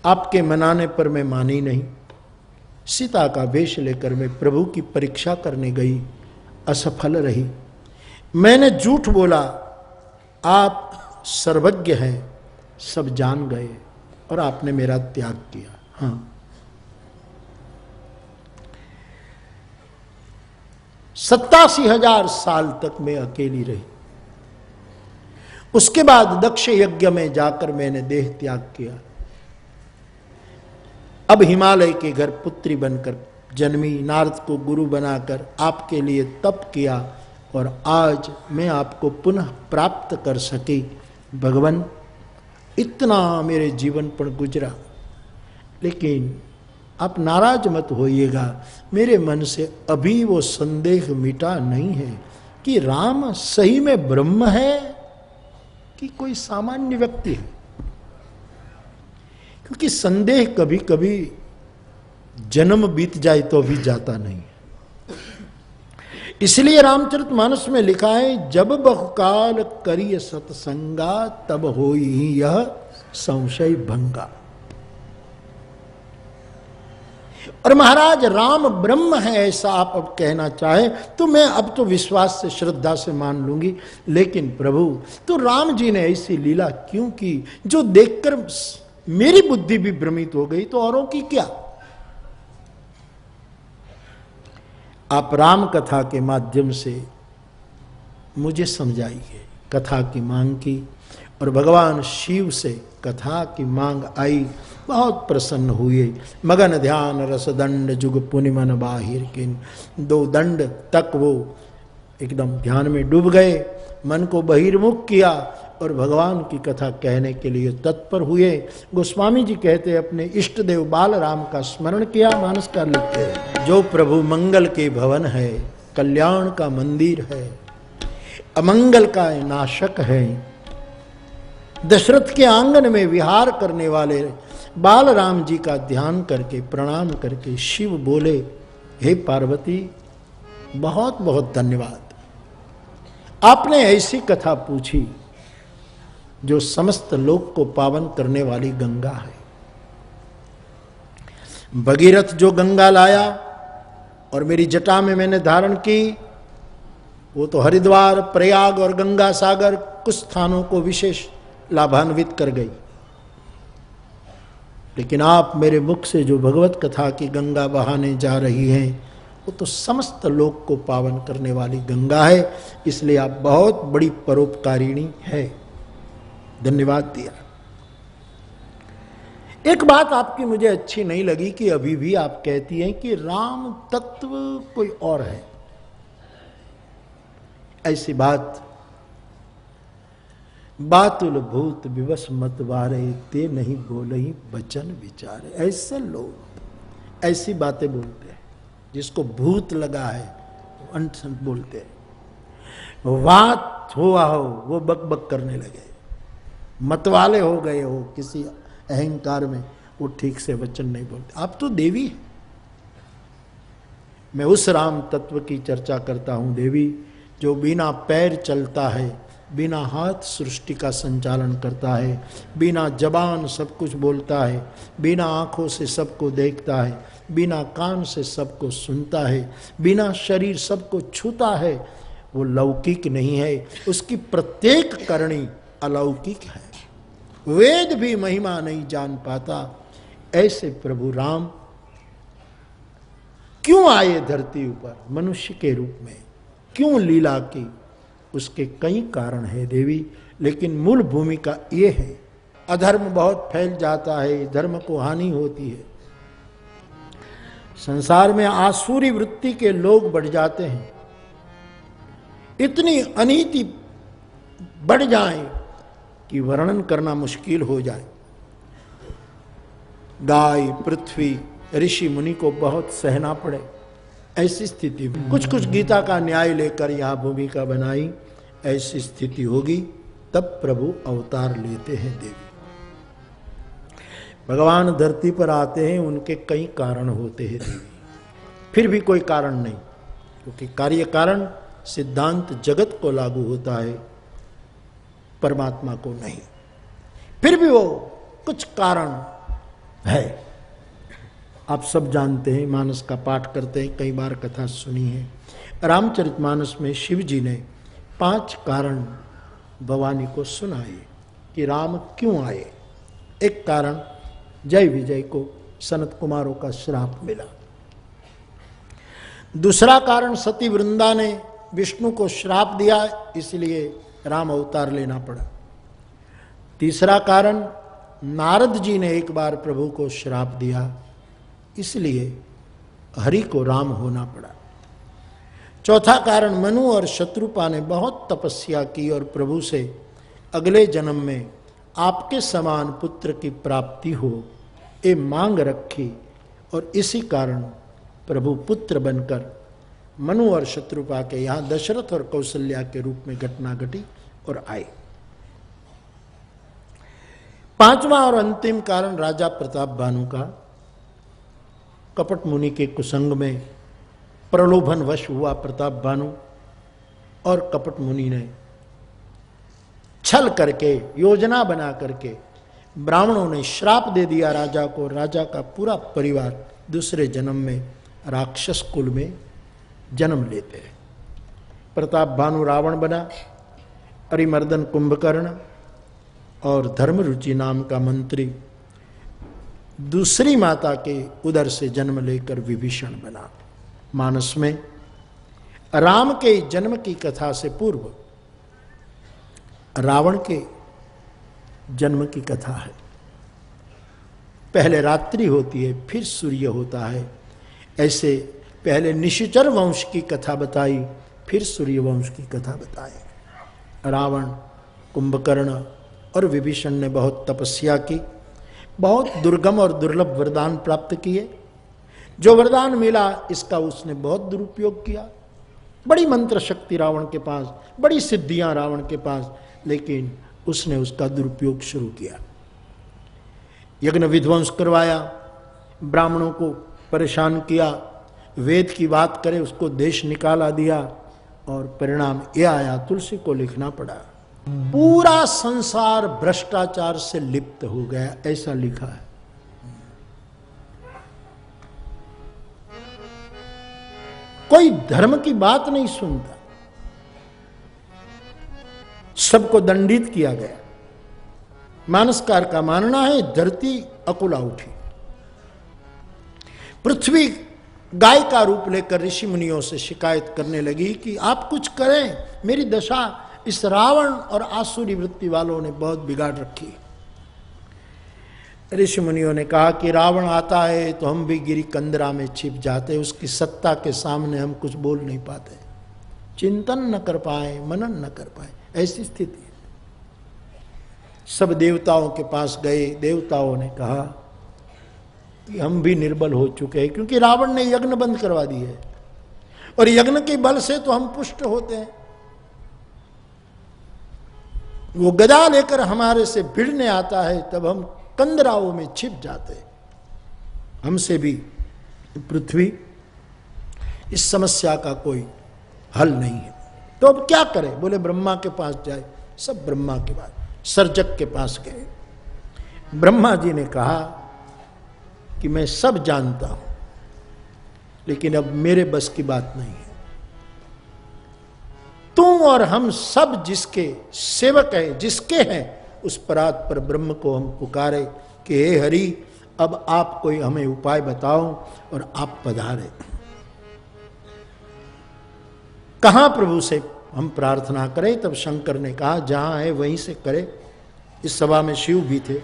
आपके मनाने पर मैं मानी नहीं। सीता का वेश लेकर मैं प्रभु की परीक्षा करने गई, असफल रही। मैंने झूठ बोला, आप सर्वज्ञ हैं, सब जान गए और आपने मेरा त्याग किया। हाँ, 87,000 साल तक मैं अकेली रही। उसके बाद दक्ष यज्ञ में जाकर मैंने देह त्याग किया। अब हिमालय के घर पुत्री बनकर जन्मी, नारद को गुरु बनाकर आपके लिए तप किया और आज मैं आपको पुनः प्राप्त कर सकी। भगवान, इतना मेरे जीवन पर गुजरा, लेकिन आप नाराज मत होइएगा, मेरे मन से अभी वो संदेह मिटा नहीं है कि राम सही में ब्रह्म है कि कोई सामान्य व्यक्ति है। क्योंकि संदेह कभी कभी जन्म बीत जाए तो भी जाता नहीं है। इसलिए रामचरितमानस में लिखा है, जब बहुकाल करिय सत्संगा तब होई यह संशय भंगा। और महाराज राम ब्रह्म है ऐसा आप अब कहना चाहे तो मैं अब तो विश्वास से श्रद्धा से मान लूंगी, लेकिन प्रभु तो राम जी ने ऐसी लीला क्यों की जो देखकर मेरी बुद्धि भी भ्रमित हो गई, तो औरों की क्या? आप राम कथा के माध्यम से मुझे समझाइए। कथा की मांग की और भगवान शिव से कथा की मांग आई, बहुत प्रसन्न हुए। मगन ध्यान रस दंड जुग पुनि मन बाहिर किन, 2 दंड तक वो एकदम ध्यान में डूब गए, मन को बहिर्मुख किया और भगवान की कथा कहने के लिए तत्पर हुए। गोस्वामी जी कहते अपने इष्ट देव बाल राम का स्मरण किया, मानसकार लिखते हैं, जो प्रभु मंगल के भवन है, कल्याण का मंदिर है, अमंगल का नाशक है, दशरथ के आंगन में विहार करने वाले बाल राम जी का ध्यान करके प्रणाम करके शिव बोले, हे पार्वती बहुत बहुत धन्यवाद, आपने ऐसी कथा पूछी जो समस्त लोक को पावन करने वाली गंगा है। भगीरथ जो गंगा लाया और मेरी जटा में मैंने धारण की, वो तो हरिद्वार, प्रयाग और गंगा सागर कुछ स्थानों को विशेष लाभान्वित कर गई, लेकिन आप मेरे मुख से जो भगवत कथा की गंगा बहाने जा रही हैं, वो तो समस्त लोक को पावन करने वाली गंगा है। इसलिए आप बहुत बड़ी परोपकारिणी है, धन्यवाद दिया। एक बात आपकी मुझे अच्छी नहीं लगी कि अभी भी आप कहती हैं कि राम तत्व कोई और है। ऐसी बात बातुल भूत विवश मत वारे, ते नहीं बोलही वचन विचारे। ऐसे लोग ऐसी बातें बोलते हैं जिसको भूत लगा है, अनसन बोलते हैं। बात हुआ हो वो बक बक करने लगे, मतवाले हो गए हो किसी अहंकार में, वो ठीक से वचन नहीं बोलते। आप तो देवी है। मैं उस राम तत्व की चर्चा करता हूं, देवी जो बिना पैर चलता है, बिना हाथ सृष्टि का संचालन करता है, बिना जबान सब कुछ बोलता है, बिना आंखों से सबको देखता है, बिना कान से सबको सुनता है, बिना शरीर सबको छूता है। वो लौकिक नहीं है, उसकी प्रत्येक करणी अलौकिक है। वेद भी महिमा नहीं जान पाता। ऐसे प्रभु राम क्यों आए धरती ऊपर मनुष्य के रूप में, क्यों लीला की? उसके कई कारण है देवी, लेकिन मूल भूमिका ये है, अधर्म बहुत फैल जाता है, धर्म को हानि होती है, संसार में आसुरी वृत्ति के लोग बढ़ जाते हैं, इतनी अनीति बढ़ जाए कि वर्णन करना मुश्किल हो जाए। गाय, पृथ्वी, ऋषि मुनि को बहुत सहना पड़े। ऐसी स्थिति में कुछ कुछ गीता का न्याय लेकर यहां भूमिका बनाई। ऐसी स्थिति होगी तब प्रभु अवतार लेते हैं देवी। भगवान धरती पर आते हैं, उनके कई कारण होते हैं देवी, फिर भी कोई कारण नहीं, क्योंकि कार्य कारण सिद्धांत जगत को लागू होता है, परमात्मा को नहीं। फिर भी वो कुछ कारण है। आप सब जानते हैं, मानस का पाठ करते हैं, कई बार कथा सुनी है। रामचरितमानस में शिव जी ने 5 कारण भवानी को सुनाए कि राम क्यों आए। एक कारण, जय विजय को सनत कुमारों का श्राप मिला। दूसरा कारण, सती वृंदा ने विष्णु को श्राप दिया, इसलिए राम अवतार लेना पड़ा। तीसरा कारण, नारद जी ने एक बार प्रभु को श्राप दिया, इसलिए हरि को राम होना पड़ा। चौथा कारण, मनु और शत्रुपा ने बहुत तपस्या की और प्रभु से अगले जन्म में आपके समान पुत्र की प्राप्ति हो, ये मांग रखी, और इसी कारण प्रभु पुत्र बनकर मनु और शत्रुपा के यहाँ दशरथ और कौशल्या के रूप में घटना घटी और आए। पांचवा और अंतिम कारण, राजा प्रताप भानु का कपट मुनि के कुसंग में प्रलोभन वश हुआ प्रताप भानु, और कपट मुनि ने छल करके, योजना बना करके ब्राह्मणों ने श्राप दे दिया राजा को। राजा का पूरा परिवार दूसरे जन्म में राक्षस कुल में जन्म लेते हैं। प्रताप भानु रावण बना, अरिमर्दन कुंभकर्ण और धर्मरुचि नाम का मंत्री दूसरी माता के उदर से जन्म लेकर विभीषण बना। मानस में राम के जन्म की कथा से पूर्व रावण के जन्म की कथा है। पहले रात्रि होती है, फिर सूर्य होता है। ऐसे पहले निशाचर वंश की कथा बताई, फिर सूर्य वंश की कथा बताई। रावण, कुंभकर्ण और विभीषण ने बहुत तपस्या की, बहुत दुर्गम और दुर्लभ वरदान प्राप्त किए। जो वरदान मिला इसका उसने बहुत दुरुपयोग किया। बड़ी मंत्र शक्ति रावण के पास, बड़ी सिद्धियां रावण के पास, लेकिन उसने उसका दुरुपयोग शुरू किया। यज्ञ विध्वंस करवाया, ब्राह्मणों को परेशान किया, वेद की बात करे उसको देश निकाला दिया, और परिणाम यह आया, तुलसी को लिखना पड़ा, पूरा संसार भ्रष्टाचार से लिप्त हो गया, ऐसा लिखा है। कोई धर्म की बात नहीं सुनता, सबको दंडित किया गया। मानसकार का मानना है धरती अकुला उठी, पृथ्वी गाय का रूप लेकर ऋषि मुनियों से शिकायत करने लगी कि आप कुछ करें, मेरी दशा इस रावण और आसुरी वृत्ति वालों ने बहुत बिगाड़ रखी। ऋषि मुनियों ने कहा कि रावण आता है तो हम भी गिरी कंदरा में छिप जाते, उसकी सत्ता के सामने हम कुछ बोल नहीं पाते, चिंतन न कर पाए, मनन न कर पाए, ऐसी स्थिति। सब देवताओं के पास गए, देवताओं ने कहा कि हम भी निर्बल हो चुके हैं, क्योंकि रावण ने यज्ञ बंद करवा दिए है, और यज्ञ के बल से तो हम पुष्ट होते हैं। वो गदा लेकर हमारे से भिड़ने आता है, तब हम कंदराओं में छिप जाते, हमसे भी पृथ्वी इस समस्या का कोई हल नहीं है। तो अब क्या करें? बोले ब्रह्मा के पास जाए। सब ब्रह्मा के पास, सर्जक के पास गए। ब्रह्मा जी ने कहा कि मैं सब जानता हूं, लेकिन अब मेरे बस की बात नहीं है। तुम और हम सब जिसके सेवक हैं, जिसके हैं, उस परात पर ब्रह्म को हम पुकारे कि हे हरि, अब आप कोई हमें उपाय बताओ और आप पधारे। कहां प्रभु से हम प्रार्थना करें? तब शंकर ने कहा जहां है वहीं से करे। इस सभा में शिव भी थे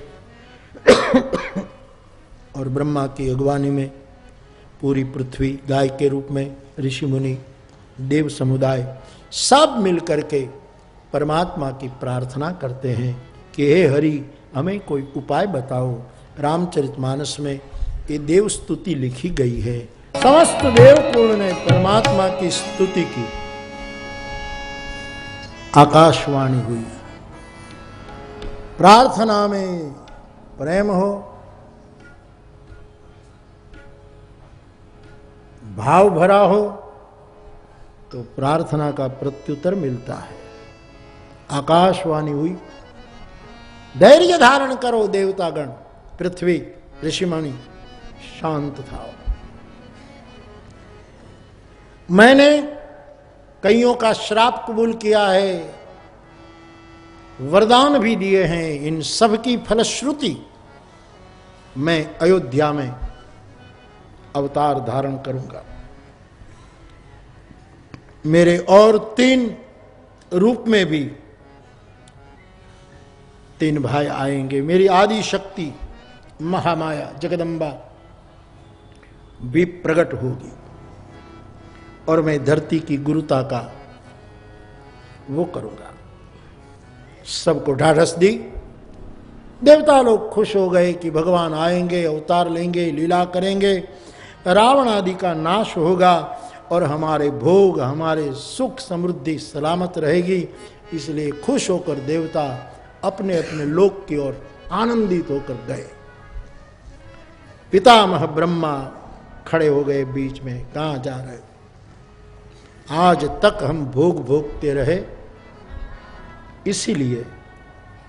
और ब्रह्मा की अगवानी में पूरी पृथ्वी गाय के रूप में ऋषि मुनि, देव समुदाय सब मिलकर के परमात्मा की प्रार्थना करते हैं कि हे हरि, हमें कोई उपाय बताओ। रामचरितमानस में ये देव स्तुति लिखी गई है। समस्त देव कुल ने परमात्मा की स्तुति की। आकाशवाणी हुई। प्रार्थना में प्रेम हो, भाव भरा हो, तो प्रार्थना का प्रत्युत्तर मिलता है। आकाशवाणी हुई, धैर्य धारण करो देवतागण, पृथ्वी ऋषिमणि शांत था। मैंने कईयों का श्राप कबूल किया है, वरदान भी दिए हैं, इन सब की फलश्रुति मैं अयोध्या में अवतार धारण करूंगा। मेरे और 3 रूप में भी 3 भाई आएंगे। मेरी आदि शक्ति महामाया जगदम्बा भी प्रकट होगी और मैं धरती की गुरुता का वो करूंगा। सबको ढाढ़स दी। देवता लोग खुश हो गए कि भगवान आएंगे, अवतार लेंगे, लीला करेंगे, रावण आदि का नाश होगा और हमारे भोग, हमारे सुख समृद्धि सलामत रहेगी। इसलिए खुश होकर देवता अपने अपने लोक की ओर आनंदित होकर गए। पितामह ब्रह्मा खड़े हो गए बीच में, कहां जा रहे? आज तक हम भोग भोगते रहे, इसीलिए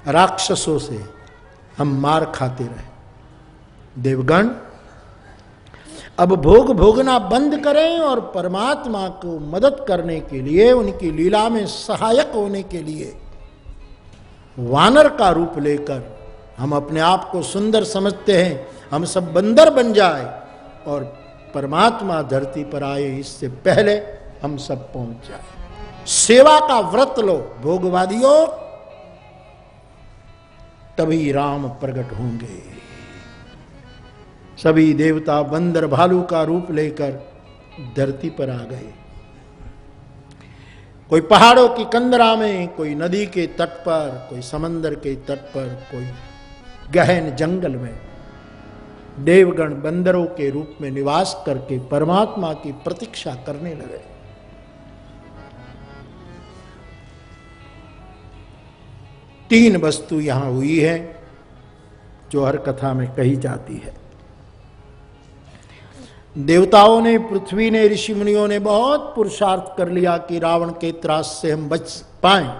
राक्षसों से हम मार खाते रहे। देवगण, अब भोग भोगना बंद करें और परमात्मा को मदद करने के लिए, उनकी लीला में सहायक होने के लिए वानर का रूप लेकर, हम अपने आप को सुंदर समझते हैं, हम सब बंदर बन जाए और परमात्मा धरती पर आए इससे पहले हम सब पहुंच जाए। सेवा का व्रत लो भोगवादियों, तभी राम प्रकट होंगे। सभी देवता बंदर भालू का रूप लेकर धरती पर आ गए। कोई पहाड़ों की कंदरा में, कोई नदी के तट पर, कोई समंदर के तट पर, कोई गहन जंगल में देवगण बंदरों के रूप में निवास करके परमात्मा की प्रतीक्षा करने लगे। तीन वस्तु यहां हुई है जो हर कथा में कही जाती है। देवताओं ने, पृथ्वी ने, ऋषि मुनियों ने बहुत पुरुषार्थ कर लिया कि रावण के त्रास से हम बच पाएं,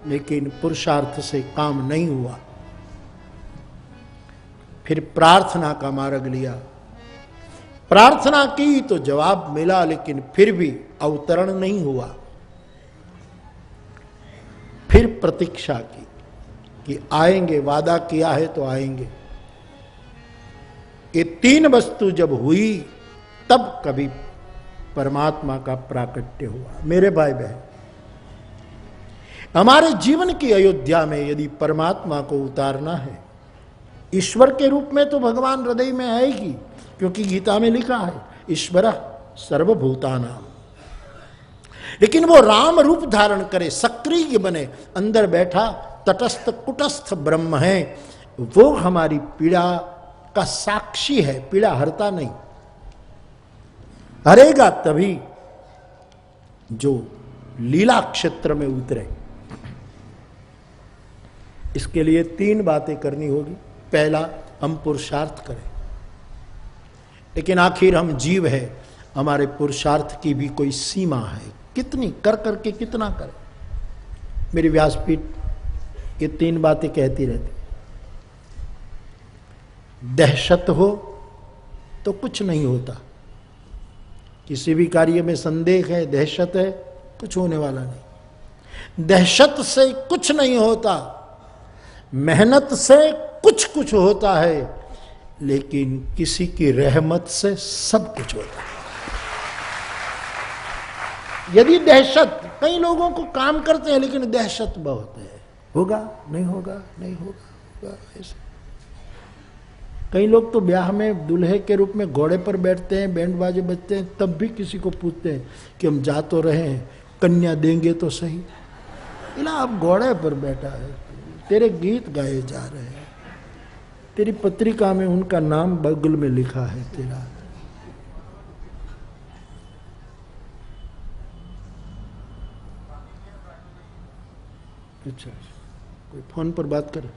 लेकिन पुरुषार्थ से काम नहीं हुआ। फिर प्रार्थना का मार्ग लिया, प्रार्थना की तो जवाब मिला, लेकिन फिर भी अवतरण नहीं हुआ। फिर प्रतीक्षा की कि आएंगे, वादा किया है तो आएंगे। ये तीन वस्तु जब हुई तब कभी परमात्मा का प्राकट्य हुआ। मेरे भाई बहन, हमारे जीवन की अयोध्या में यदि परमात्मा को उतारना है, ईश्वर के रूप में तो भगवान हृदय में आएगी, क्योंकि गीता में लिखा है ईश्वर सर्वभूतानाम। लेकिन वो राम रूप धारण करे, सक्रिय बने, अंदर बैठा तटस्थ कुटस्थ ब्रह्म है, वो हमारी पीड़ा का साक्षी है, पीड़ा हरता नहीं। हरेगा तभी जो लीला क्षेत्र में उतरे। इसके लिए तीन बातें करनी होगी। पहला, हम पुरुषार्थ करें, लेकिन आखिर हम जीव है, हमारे पुरुषार्थ की भी कोई सीमा है। कितनी कर करके कितना करें। मेरी व्यासपीठ ये तीन बातें कहती रहती। दहशत हो तो कुछ नहीं होता। किसी भी कार्य में संदेह है, दहशत है, कुछ होने वाला नहीं। दहशत से कुछ नहीं होता, मेहनत से कुछ कुछ होता है, लेकिन किसी की रहमत से सब कुछ होता है। यदि दहशत, कई लोगों को काम करते हैं लेकिन दहशत बहुत है, होगा नहीं होगा, नहीं होगा, ऐसे। कई लोग तो ब्याह में दूल्हे के रूप में घोड़े पर बैठते हैं, बैंड बाजे बजते हैं, तब भी किसी को पूछते हैं कि हम जा तो रहे हैं, कन्या देंगे तो सही। इला अब घोड़े पर बैठा है, तेरे गीत गाए जा रहे हैं, तेरी पत्रिका में उनका नाम बगल में लिखा है तेरा। अच्छा, कोई फोन पर बात करे?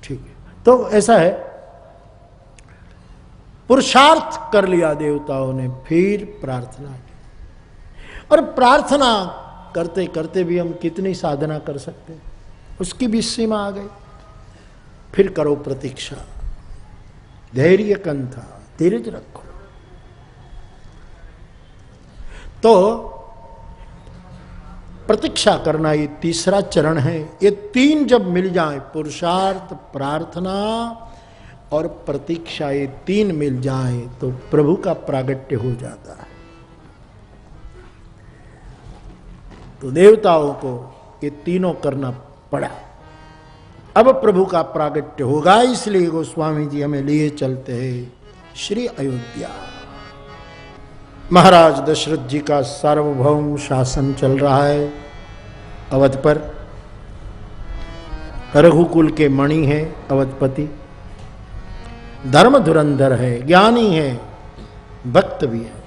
ठीक है, तो ऐसा है, पुरुषार्थ कर लिया देवताओं ने, फिर प्रार्थना की। और प्रार्थना करते करते भी हम कितनी साधना कर सकते हैं, उसकी भी सीमा आ गई। फिर करो प्रतीक्षा, धैर्य कंथा, धीरज रखो। तो प्रतीक्षा करना ये तीसरा चरण है। ये तीन जब मिल जाए, पुरुषार्थ, प्रार्थना और प्रतीक्षा, ये तीन मिल जाए तो प्रभु का प्रागट्य हो जाता है। तो देवताओं को ये तीनों करना पड़ा। अब प्रभु का प्रागट्य होगा, इसलिए गोस्वामी जी हमें लिए चलते हैं श्री अयोध्या। महाराज दशरथ जी का सार्वभौम शासन चल रहा है अवध पर। रघुकुल के मणि है अवधपति, धर्म धुरंधर है, ज्ञानी है, भक्त भी है।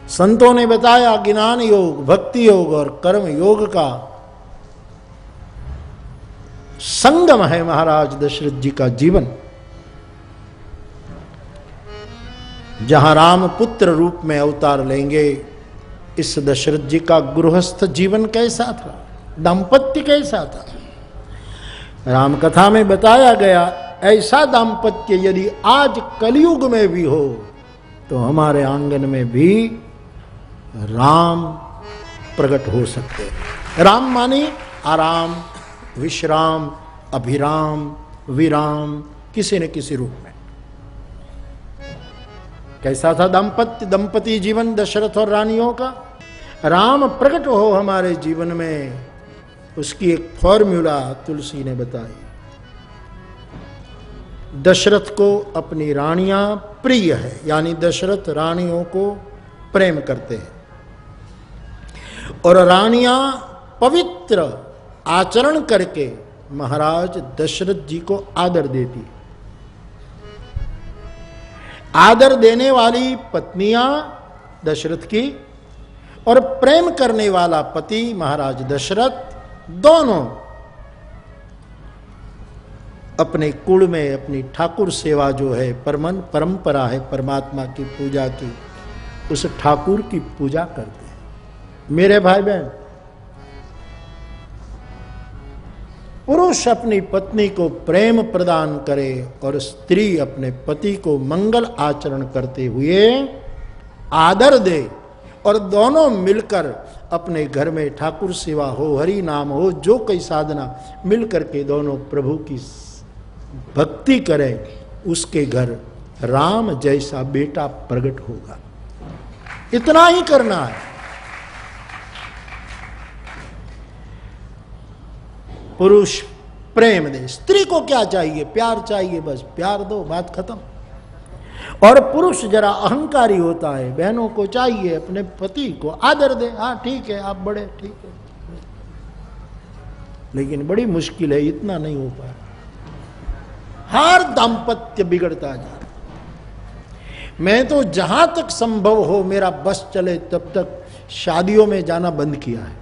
संतों ने बताया ज्ञान योग, भक्ति योग और कर्म योग का संगम है महाराज दशरथ जी का जीवन। जहां राम पुत्र रूप में अवतार लेंगे, इस दशरथ जी का गृहस्थ जीवन कैसा था, दाम्पत्य कैसा था। राम कथा में बताया गया, ऐसा दाम्पत्य यदि आज कलयुग में भी हो तो हमारे आंगन में भी राम प्रकट हो सकते हैं। राम माने आराम, विश्राम, अभिराम, विराम, किसी न किसी रूप में। कैसा था दंपति जीवन दशरथ और रानियों का। राम प्रकट हो हमारे जीवन में, उसकी एक फॉर्मूला तुलसी ने बताई। दशरथ को अपनी रानियां प्रिय है, यानी दशरथ रानियों को प्रेम करते हैं, और रानियां पवित्र आचरण करके महाराज दशरथ जी को आदर देती। आदर देने वाली पत्नियां दशरथ की और प्रेम करने वाला पति महाराज दशरथ, दोनों अपने कुल में अपनी ठाकुर सेवा जो है, परंपरा है परमात्मा की पूजा की, उस ठाकुर की पूजा करते हैं। मेरे भाई बहन, पुरुष अपनी पत्नी को प्रेम प्रदान करे और स्त्री अपने पति को मंगल आचरण करते हुए आदर दे, और दोनों मिलकर अपने घर में ठाकुर सेवा हो, हरि नाम हो, जो कोई साधना मिलकर के दोनों प्रभु की भक्ति करें, उसके घर राम जैसा बेटा प्रकट होगा। इतना ही करना है। पुरुष प्रेम दे, स्त्री को क्या चाहिए, प्यार चाहिए, बस प्यार दो, बात खत्म। और पुरुष जरा अहंकारी होता है, बहनों को चाहिए अपने पति को आदर दे, हाँ ठीक है आप बड़े, ठीक है, लेकिन बड़ी मुश्किल है, इतना नहीं हो पाया। हर दाम्पत्य बिगड़ता जा रहा। मैं तो जहां तक संभव हो मेरा बस चले तब तक शादियों में जाना बंद किया है,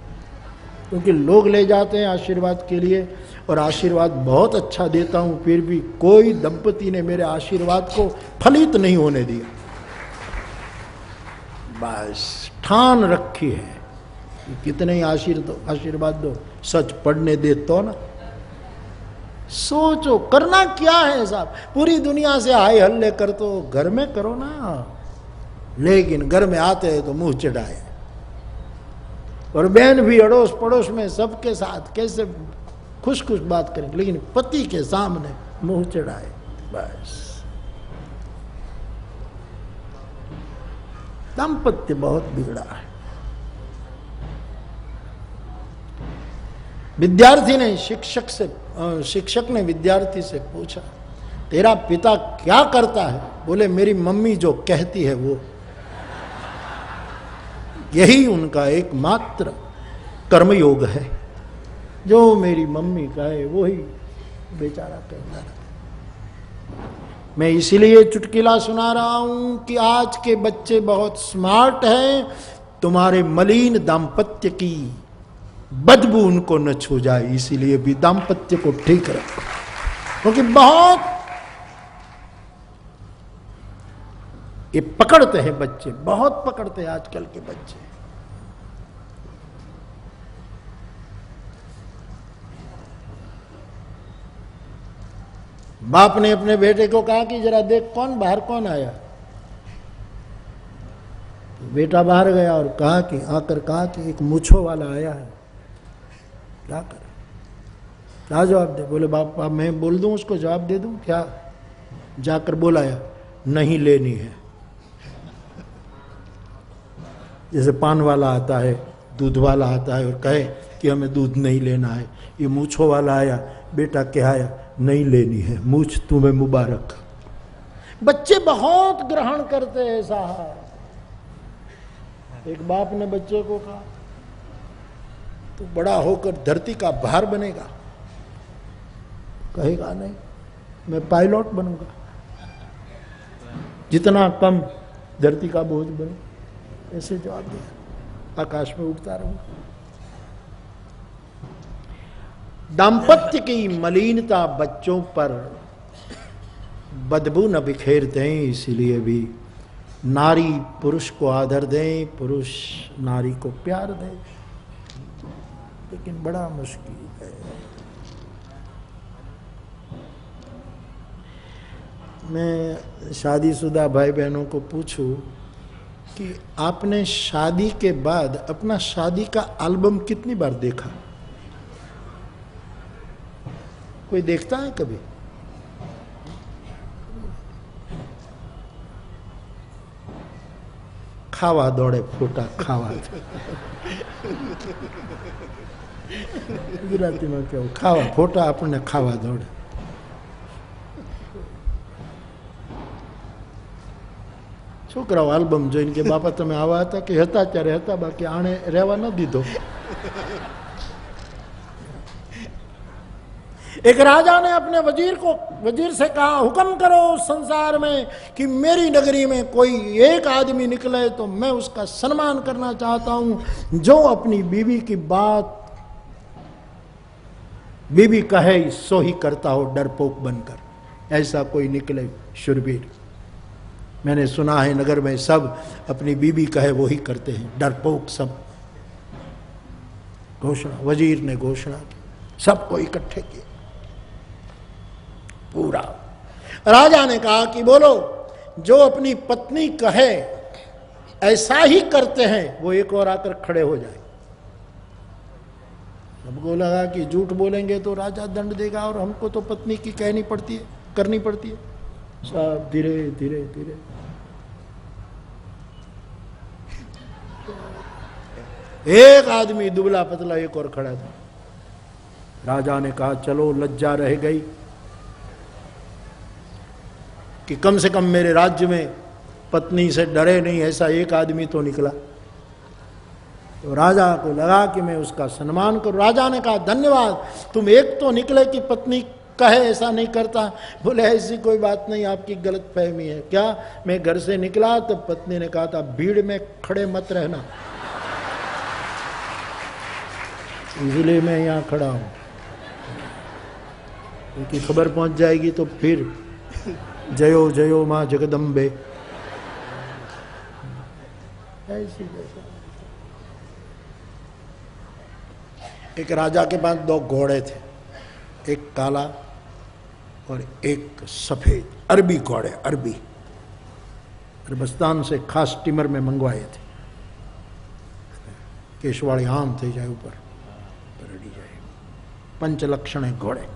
क्योंकि लोग ले जाते हैं आशीर्वाद के लिए, और आशीर्वाद बहुत अच्छा देता हूं, फिर भी कोई दंपति ने मेरे आशीर्वाद को फलित नहीं होने दिया। बस ठान रखी है कि कितने ही आशीर्वाद दो, सच पढ़ने दे तो ना। सोचो करना क्या है साहब, पूरी दुनिया से हाय हल्ले कर तो घर में करो ना, लेकिन घर में आते हैं तो मुंह चढ़ाए। और बहन भी अड़ोस पड़ोस में सबके साथ कैसे खुश खुश बात करेंगे, लेकिन पति के सामने मुंह चढ़ाए। बस दाम्पत्य बहुत बिगड़ा है। विद्यार्थी ने शिक्षक ने विद्यार्थी से पूछा, तेरा पिता क्या करता है? बोले मेरी मम्मी जो कहती है वो। यही उनका एकमात्र कर्मयोग है, जो मेरी मम्मी कहे वही बेचारा कहता है। मैं इसीलिए चुटकुला सुना रहा हूं कि आज के बच्चे बहुत स्मार्ट हैं, तुम्हारे मलिन दाम्पत्य की बदबू उनको न छू जाए, इसीलिए भी दाम्पत्य को ठीक रखो। क्योंकि बहुत ये पकड़ते हैं बच्चे, बहुत पकड़ते हैं आजकल के बच्चे। बाप ने अपने बेटे को कहा कि जरा देख कौन बाहर कौन आया। बेटा बाहर गया और कहा कि आकर कहा कि एक मूछों वाला आया है, क्या करे, क्या जवाब दे। बोले बाप मैं बोल दूं उसको, जवाब दे दूं क्या। जाकर बोलाया, नहीं लेनी है। जैसे पान वाला आता है, दूध वाला आता है और कहे कि हमें दूध नहीं लेना है। ये मूछों वाला आया, बेटा क्या आया, नहीं लेनी है, मूछ तुम्हें मुबारक। बच्चे बहुत ग्रहण करते हैं साहब। एक बाप ने बच्चे को कहा तू बड़ा होकर धरती का भार बनेगा। कहेगा नहीं, मैं पायलट बनूंगा, जितना कम धरती का बोझ बने। ऐसे जवाब दिया, आकाश में उड़ता रहूंगा। दाम्पत्य की मलिनता बच्चों पर बदबू न बिखेर दें, इसीलिए भी नारी पुरुष को आदर दें, पुरुष नारी को प्यार दें। लेकिन बड़ा मुश्किल है। मैं शादीशुदा भाई बहनों को पूछूं कि आपने शादी के बाद अपना शादी का एल्बम कितनी बार देखा? कोई देखता है कभी? खावा दौड़े फोटा खावा। गुजराती में क्या खावा फोटा अपने खावा दौड़े। છોકરાઓ આલ્બમ જોઈને કે બાપા તમે આવા હતા કે હતા ત્યારે હતા, બાકી આણે રહેવા ન દીધો। एक राजा ने अपने वजीर से कहा, हुक्म करो संसार में कि मेरी नगरी में कोई एक आदमी निकले तो मैं उसका सम्मान करना चाहता हूं, जो अपनी बीवी की बात बीवी कहे सो ही करता हो, डरपोक बनकर। ऐसा कोई निकले शूरवीर। मैंने सुना है नगर में सब अपनी बीवी कहे वो ही करते हैं, डरपोक सब। घोषणा, वजीर ने घोषणा की, सबको इकट्ठे किए पूरा। राजा ने कहा कि बोलो, जो अपनी पत्नी कहे ऐसा ही करते हैं, वो एक और आकर खड़े हो जाए। सबको लगा कि झूठ बोलेंगे तो राजा दंड देगा और हमको तो पत्नी की कहनी पड़ती है, करनी पड़ती है। सब धीरे धीरे धीरे एक आदमी दुबला पतला एक और खड़ा था। राजा ने कहा चलो, लज्जा रह गई कि कम से कम मेरे राज्य में पत्नी से डरे नहीं, ऐसा एक आदमी तो निकला। तो राजा को लगा कि मैं उसका सम्मान करूं। राजा ने कहा धन्यवाद, तुम एक तो निकले कि पत्नी कहे ऐसा नहीं करता। बोले ऐसी कोई बात नहीं, आपकी गलत फहमी है। क्या? मैं घर से निकला तो पत्नी ने कहा था भीड़ में खड़े मत रहना, इसलिए मैं यहाँ खड़ा हूं, उनकी खबर पहुंच जाएगी तो फिर जयो जयो मां जगदम्बे। ऐसी एक राजा के पास दो घोड़े थे, एक काला और एक सफेद, अरबी घोड़े, अरबी अरबस्तान से खास टिमर में मंगवाए थे। केशवाड़ी आम थे जाए ऊपर परड़ी जाए, पंचलक्षण घोड़े।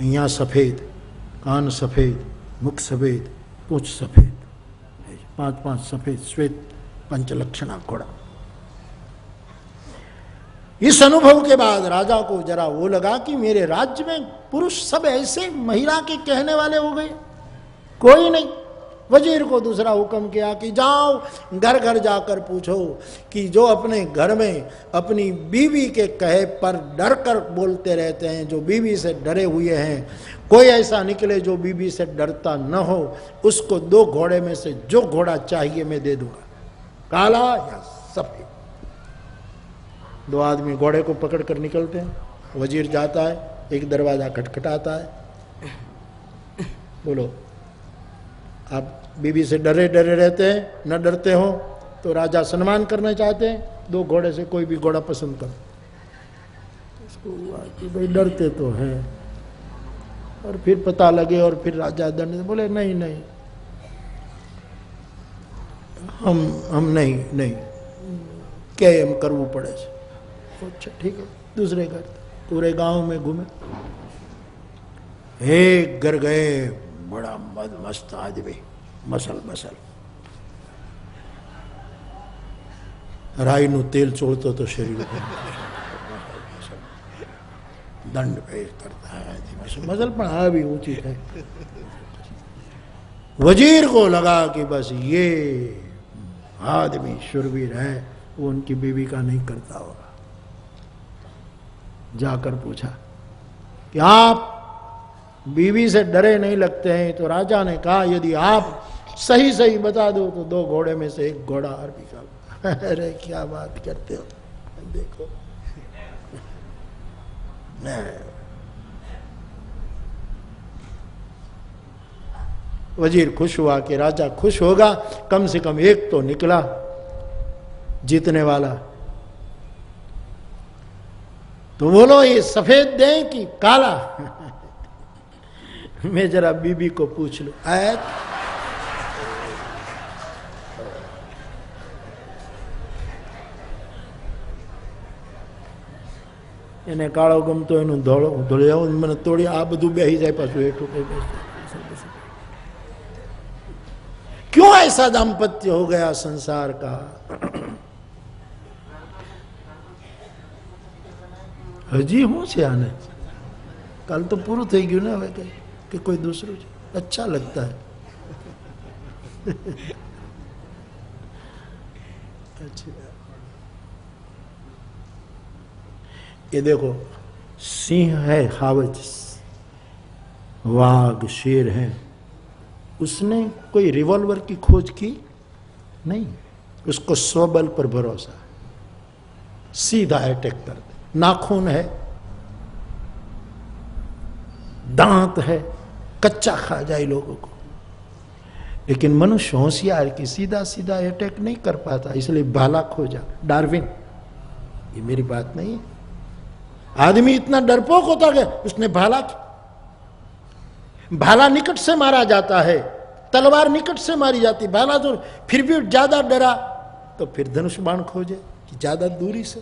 यहाँ सफेद, कान सफेद, मुख सफेद, पूंछ सफेद, 5-5 सफेद श्वेत पंचलक्षणा घोड़ा। इस अनुभव के बाद राजा को जरा वो लगा कि मेरे राज्य में पुरुष सब ऐसे महिला के कहने वाले हो गए, कोई नहीं। वजीर को दूसरा हुक्म किया कि जाओ घर घर जाकर पूछो कि जो अपने घर में अपनी बीवी के कहे पर डर कर बोलते रहते हैं, जो बीवी से डरे हुए हैं, कोई ऐसा निकले जो बीवी से डरता न हो, उसको 2 घोड़े में से जो घोड़ा चाहिए मैं दे दूंगा। काला या सफेद। दो आदमी घोड़े को पकड़ कर निकलते हैं, वजीर जाता है, एक दरवाजा खटखटाता है। बोलो, आप बीवी से डरे डरे रहते हैं, न डरते हो तो राजा सम्मान करना चाहते हैं, दो घोड़े से कोई भी घोड़ा पसंद करो। इसको हुआ कि भाई डरते तो हैं, और फिर पता लगे और फिर राजा दंड बोले नहीं नहीं, हम नहीं क्या हम करવું પડે છે। अच्छा ठीक है, दूसरे घर। पूरे गांव में घूमे, एक घर गए, बड़ा मस्त आदमी, मसल राई नु तेल चोड़तो तो शरीर को दंड पेश करता है, मसल पर आ भी ऊंची है। वजीर को लगा कि बस ये आदमी शूरवीर है, वो उनकी बीवी का नहीं करता होगा। जाकर पूछा कि आप बीवी से डरे नहीं लगते हैं? तो राजा ने कहा यदि आप सही बता दो तो दो घोड़े में से एक घोड़ा अरबी का। अरे क्या बात करते हो, देखो वजीर खुश हुआ कि राजा खुश होगा, कम से कम एक तो निकला जीतने वाला। तो बोलो ये सफेद दें कि काला? मैं जरा बीबी को पूछ लूं। એને કાળો ગમતો એનું ધોળો ધોળિયાઓ મને તોડી આ બધું બેહી જાય પાછું હેઠું કઈ બેસે। क्यों ऐसा दाम्पत्य हो गया संसार का? हजी हूँ से आने कल तो पूરું થઈ ગયું ને, હવે કે કોઈ दूसરું છે, अच्छा लगता है। अच्छा ये देखो, सिंह है खावज, वाघ शेर है, उसने कोई रिवॉल्वर की खोज की नहीं, उसको स्वबल पर भरोसा, सीधा अटैक कर दे। नाखून है, दांत है, कच्चा खा जाए लोगों को। लेकिन मनुष्य होशियार की सीधा सीधा अटैक नहीं कर पाता, इसलिए भाला खोजा। डार्विन, ये मेरी बात नहीं है। आदमी इतना डरपोक होता है, उसने भाला निकट से मारा जाता है, तलवार निकट से मारी जाती, भाला तो फिर भी ज्यादा डरा तो फिर धनुष बाण खोजे कि ज्यादा दूरी से,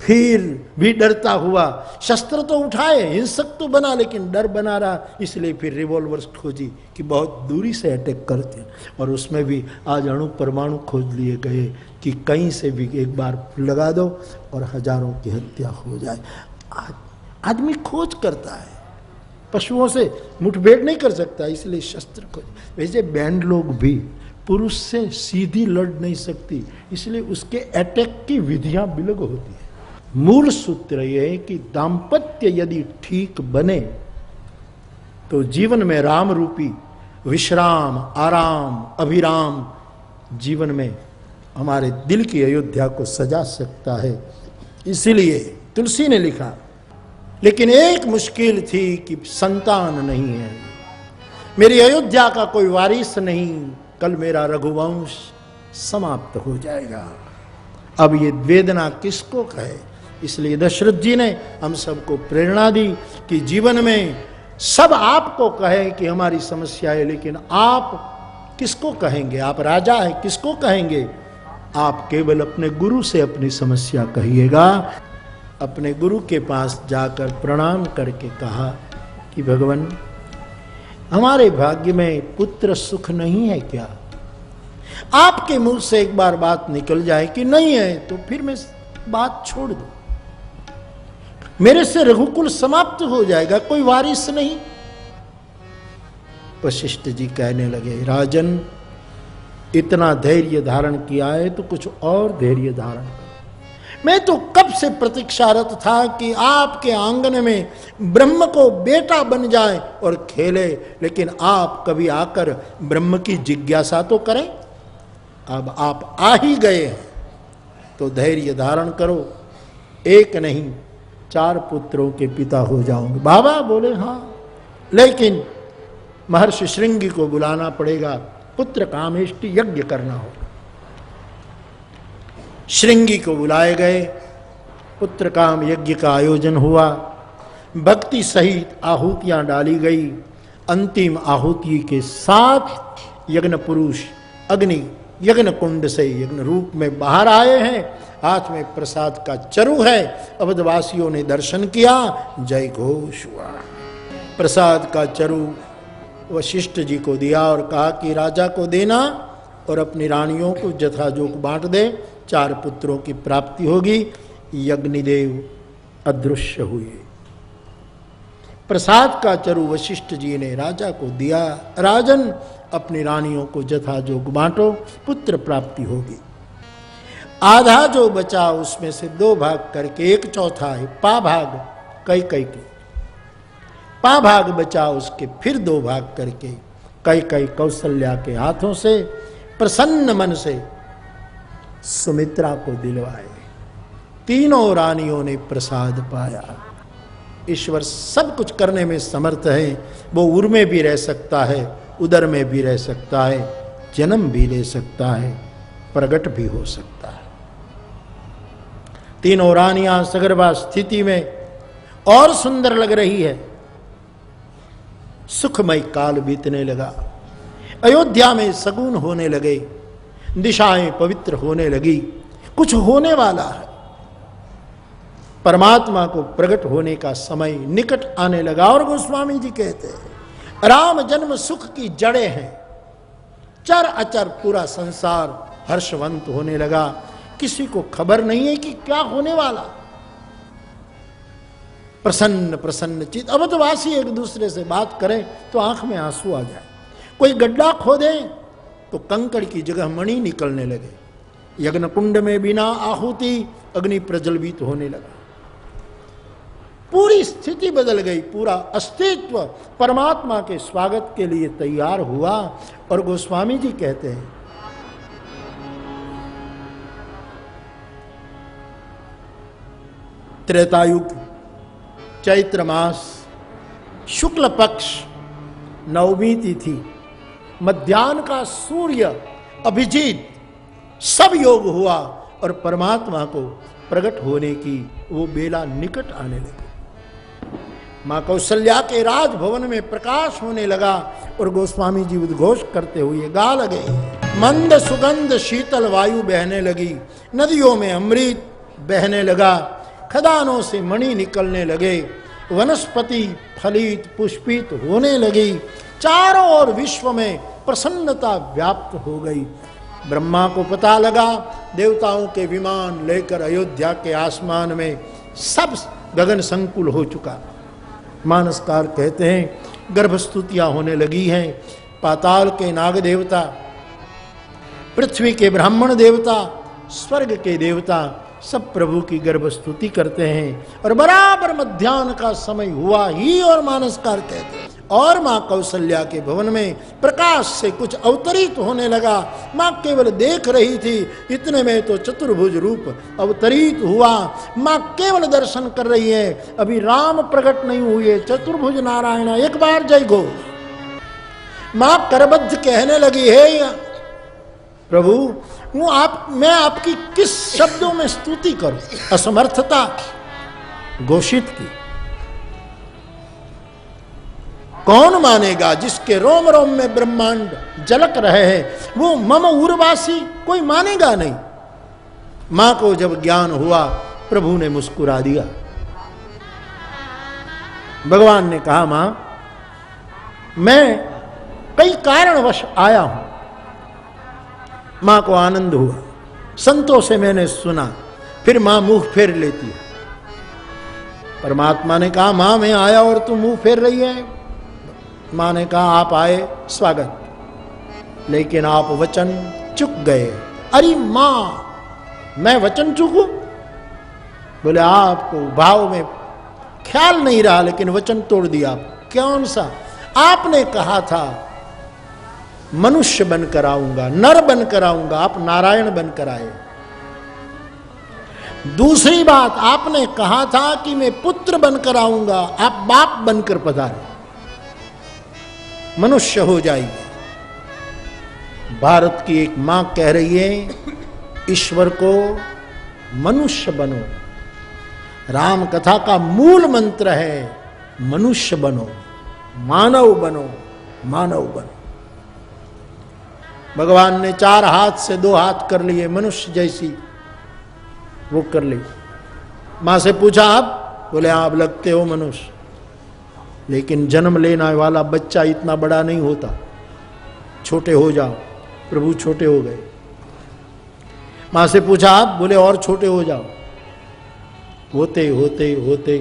फिर भी डरता हुआ शस्त्र तो उठाए, हिंसक तो बना लेकिन डर बना रहा, इसलिए फिर रिवॉल्वर खोजी कि बहुत दूरी से अटैक करते हैं। और उसमें भी आज अणु परमाणु खोज लिए गए कि कहीं से भी एक बार लगा दो और हजारों की हत्या हो जाए। आदमी खोज करता है, पशुओं से मुठभेड़ नहीं कर सकता, इसलिए शस्त्र खोज। वैसे बैंड लोग भी पुरुष से सीधी लड़ नहीं सकती, इसलिए उसके अटैक की विधियां बिलग होती है। मूल सूत्र यह है कि दाम्पत्य यदि ठीक बने तो जीवन में राम रूपी विश्राम, आराम, अभिराम जीवन में हमारे दिल की अयोध्या को सजा सकता है। इसीलिए तुलसी ने लिखा, लेकिन एक मुश्किल थी कि संतान नहीं है, मेरी अयोध्या का कोई वारिस नहीं, कल मेरा रघुवंश समाप्त हो जाएगा। अब ये वेदना किसको कहे? इसलिए दशरथ जी ने हम सबको प्रेरणा दी कि जीवन में सब आपको कहे कि हमारी समस्या है, लेकिन आप किसको कहेंगे? आप राजा है, किसको कहेंगे? आप केवल अपने गुरु से अपनी समस्या कहिएगा। अपने गुरु के पास जाकर प्रणाम करके कहा कि भगवान, हमारे भाग्य में पुत्र सुख नहीं है क्या? आपके मुंह से एक बार बात निकल जाए कि नहीं है, तो फिर मैं बात छोड़ दूं, मेरे से रघुकुल समाप्त हो जाएगा, कोई वारिस नहीं। वशिष्ठ जी कहने लगे, राजन इतना धैर्य धारण किया है तो कुछ और धैर्य धारण करो। मैं तो कब से प्रतीक्षारत था कि आपके आंगन में ब्रह्म को बेटा बन जाए और खेले, लेकिन आप कभी आकर ब्रह्म की जिज्ञासा तो करें। अब आप आ ही गए हैं तो धैर्य धारण करो, एक नहीं 4 पुत्रों के पिता हो जाओगे। बाबा बोले हाँ, लेकिन महर्षि श्रृंगी को बुलाना पड़ेगा, पुत्र कामेष्टि यज्ञ करना होगा। श्रृंगी को बुलाए गए, पुत्र काम यज्ञ का आयोजन हुआ, भक्ति सहित आहुतियां डाली गई। अंतिम आहुति के साथ यज्ञ पुरुष अग्नि यज्ञ कुंड से यज्ञ रूप में बाहर आए हैं, हाथ में प्रसाद का चरु है। अवधवासियों ने दर्शन किया, जय घोष हुआ। प्रसाद का चरु वशिष्ठ जी को दिया और कहा कि राजा को देना और अपनी रानियों को जथाजोग बांट दे, 4 पुत्रों की प्राप्ति होगी। यज्ञदेव अदृश्य हुए। प्रसाद का चरु वशिष्ठ जी ने राजा को दिया, राजन अपनी रानियों को जथाजोग बांटो, पुत्र प्राप्ति होगी। आधा जो बचा उसमें से 2 भाग करके 1/4 है पा भाग कई के, पा भाग बचा उसके फिर 2 भाग करके कई कौशल्या के हाथों से प्रसन्न मन से सुमित्रा को दिलवाए। तीनों रानियों ने प्रसाद पाया। ईश्वर सब कुछ करने में समर्थ है। वो उर में भी रह सकता है, उदर में भी रह सकता है, जन्म भी ले सकता है, प्रकट भी हो सकता है। तीनों रानियां सगर्भा स्थिति में और सुंदर लग रही है। सुखमय काल बीतने लगा, अयोध्या में सगुन होने लगे, दिशाएं पवित्र होने लगी, कुछ होने वाला है। परमात्मा को प्रकट होने का समय निकट आने लगा। और गोस्वामी जी कहते हैं राम जन्म सुख की जड़ें हैं, चर अचर पूरा संसार हर्षवंत होने लगा। किसी को खबर नहीं है कि क्या होने वाला। प्रसन्न प्रसन्न चित। अवधवासी एक दूसरे से बात करें तो आंख में आंसू आ जाए। कोई गड्ढा खोदे तो कंकड़ की जगह मणि निकलने लगे। यज्ञ कुंड में बिना आहुति अग्नि प्रज्वलित होने लगा। पूरी स्थिति बदल गई, पूरा अस्तित्व परमात्मा के स्वागत के लिए तैयार हुआ। और गोस्वामी जी कहते हैं त्रेतायुग चैत्र मास शुक्ल पक्ष नवमी तिथि मध्याह्न का सूर्य अभिजीत सब योग हुआ और परमात्मा को प्रकट होने की वो बेला निकट आने लगी। मां कौशल्या के राजभवन में प्रकाश होने लगा और गोस्वामी जी उद्घोष करते हुए गा लगे। मंद सुगंध शीतल वायु बहने लगी, नदियों में अमृत बहने लगा, खदानों से मणि निकलने लगे, वनस्पति फलित पुष्पित होने लगी, चारों ओर विश्व में प्रसन्नता व्याप्त हो गई। ब्रह्मा को पता लगा देवताओं के विमान लेकर अयोध्या के आसमान में सब गगन संकुल हो चुका। मानसकार कहते हैं गर्भस्तुतियां होने लगी हैं। पाताल के नाग देवता, पृथ्वी के ब्राह्मण देवता, स्वर्ग के देवता सब प्रभु की गर्भस्तुति करते हैं। और बराबर मध्याह्न का समय हुआ ही और मानसकार कहते हैं और मां कौशल्या के भवन में प्रकाश से कुछ अवतरित होने लगा। मां केवल देख रही थी, इतने में तो चतुर्भुज रूप अवतरित हुआ। मां केवल दर्शन कर रही है, अभी राम प्रकट नहीं हुए। चतुर्भुज नारायण एक बार जय घोष। मां करबद्ध कहने लगी, हे प्रभु मैं आपकी किस शब्दों में स्तुति करूं। असमर्थता घोषित की। कौन मानेगा जिसके रोम रोम में ब्रह्मांड झलक रहे हैं, वो मम उर्वासी कोई मानेगा नहीं। मां को जब ज्ञान हुआ प्रभु ने मुस्कुरा दिया। भगवान ने कहा मां मैं कई कारणवश आया हूं। मां को आनंद हुआ, संतों से मैंने सुना। फिर मां मुंह फेर लेती है। परमात्मा ने कहा मां मैं आया और तू मुंह फेर रही है। मां ने कहा आप आए स्वागत, लेकिन आप वचन चुक गए। अरे मां मैं वचन चूकूं? बोले आपको भाव में ख्याल नहीं रहा, लेकिन वचन तोड़ दिया। कौन सा? आपने कहा था मनुष्य बनकर आऊंगा, नर बनकर आऊंगा। आप नारायण बनकर आए। दूसरी बात, आपने कहा था कि मैं पुत्र बनकर आऊंगा, आप बाप बनकर पधारे, मनुष्य हो जाइए। भारत की एक मां कह रही है, ईश्वर को मनुष्य बनो। राम कथा का मूल मंत्र है मनुष्य बनो, मानव बनो, मानव बनो। भगवान ने 4 हाथ से 2 हाथ कर लिए, मनुष्य जैसी वो कर ली। मां से पूछा आप? बोले आप लगते हो मनुष्य, लेकिन जन्म लेने वाला बच्चा इतना बड़ा नहीं होता, छोटे हो जाओ। प्रभु छोटे हो गए। मां से पूछा आप? बोले और छोटे हो जाओ। होते होते होते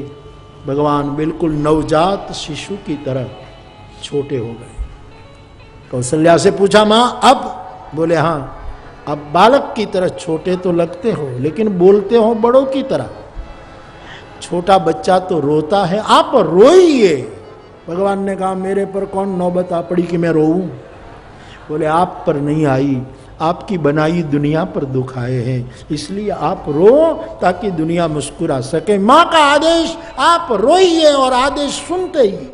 भगवान बिल्कुल नवजात शिशु की तरह छोटे हो गए। कौशल्या से पूछा मां अब? बोले हां, अब बालक की तरह छोटे तो लगते हो, लेकिन बोलते हो बड़ों की तरह। छोटा बच्चा तो रोता है, आप रोइए। भगवान ने कहा मेरे पर कौन नौबत आ पड़ी कि मैं रोऊं? बोले आप पर नहीं आई, आपकी बनाई दुनिया पर दुख आए हैं, इसलिए आप रो ताकि दुनिया मुस्कुरा सके। मां का आदेश, आप रोइए, और आदेश सुनते ही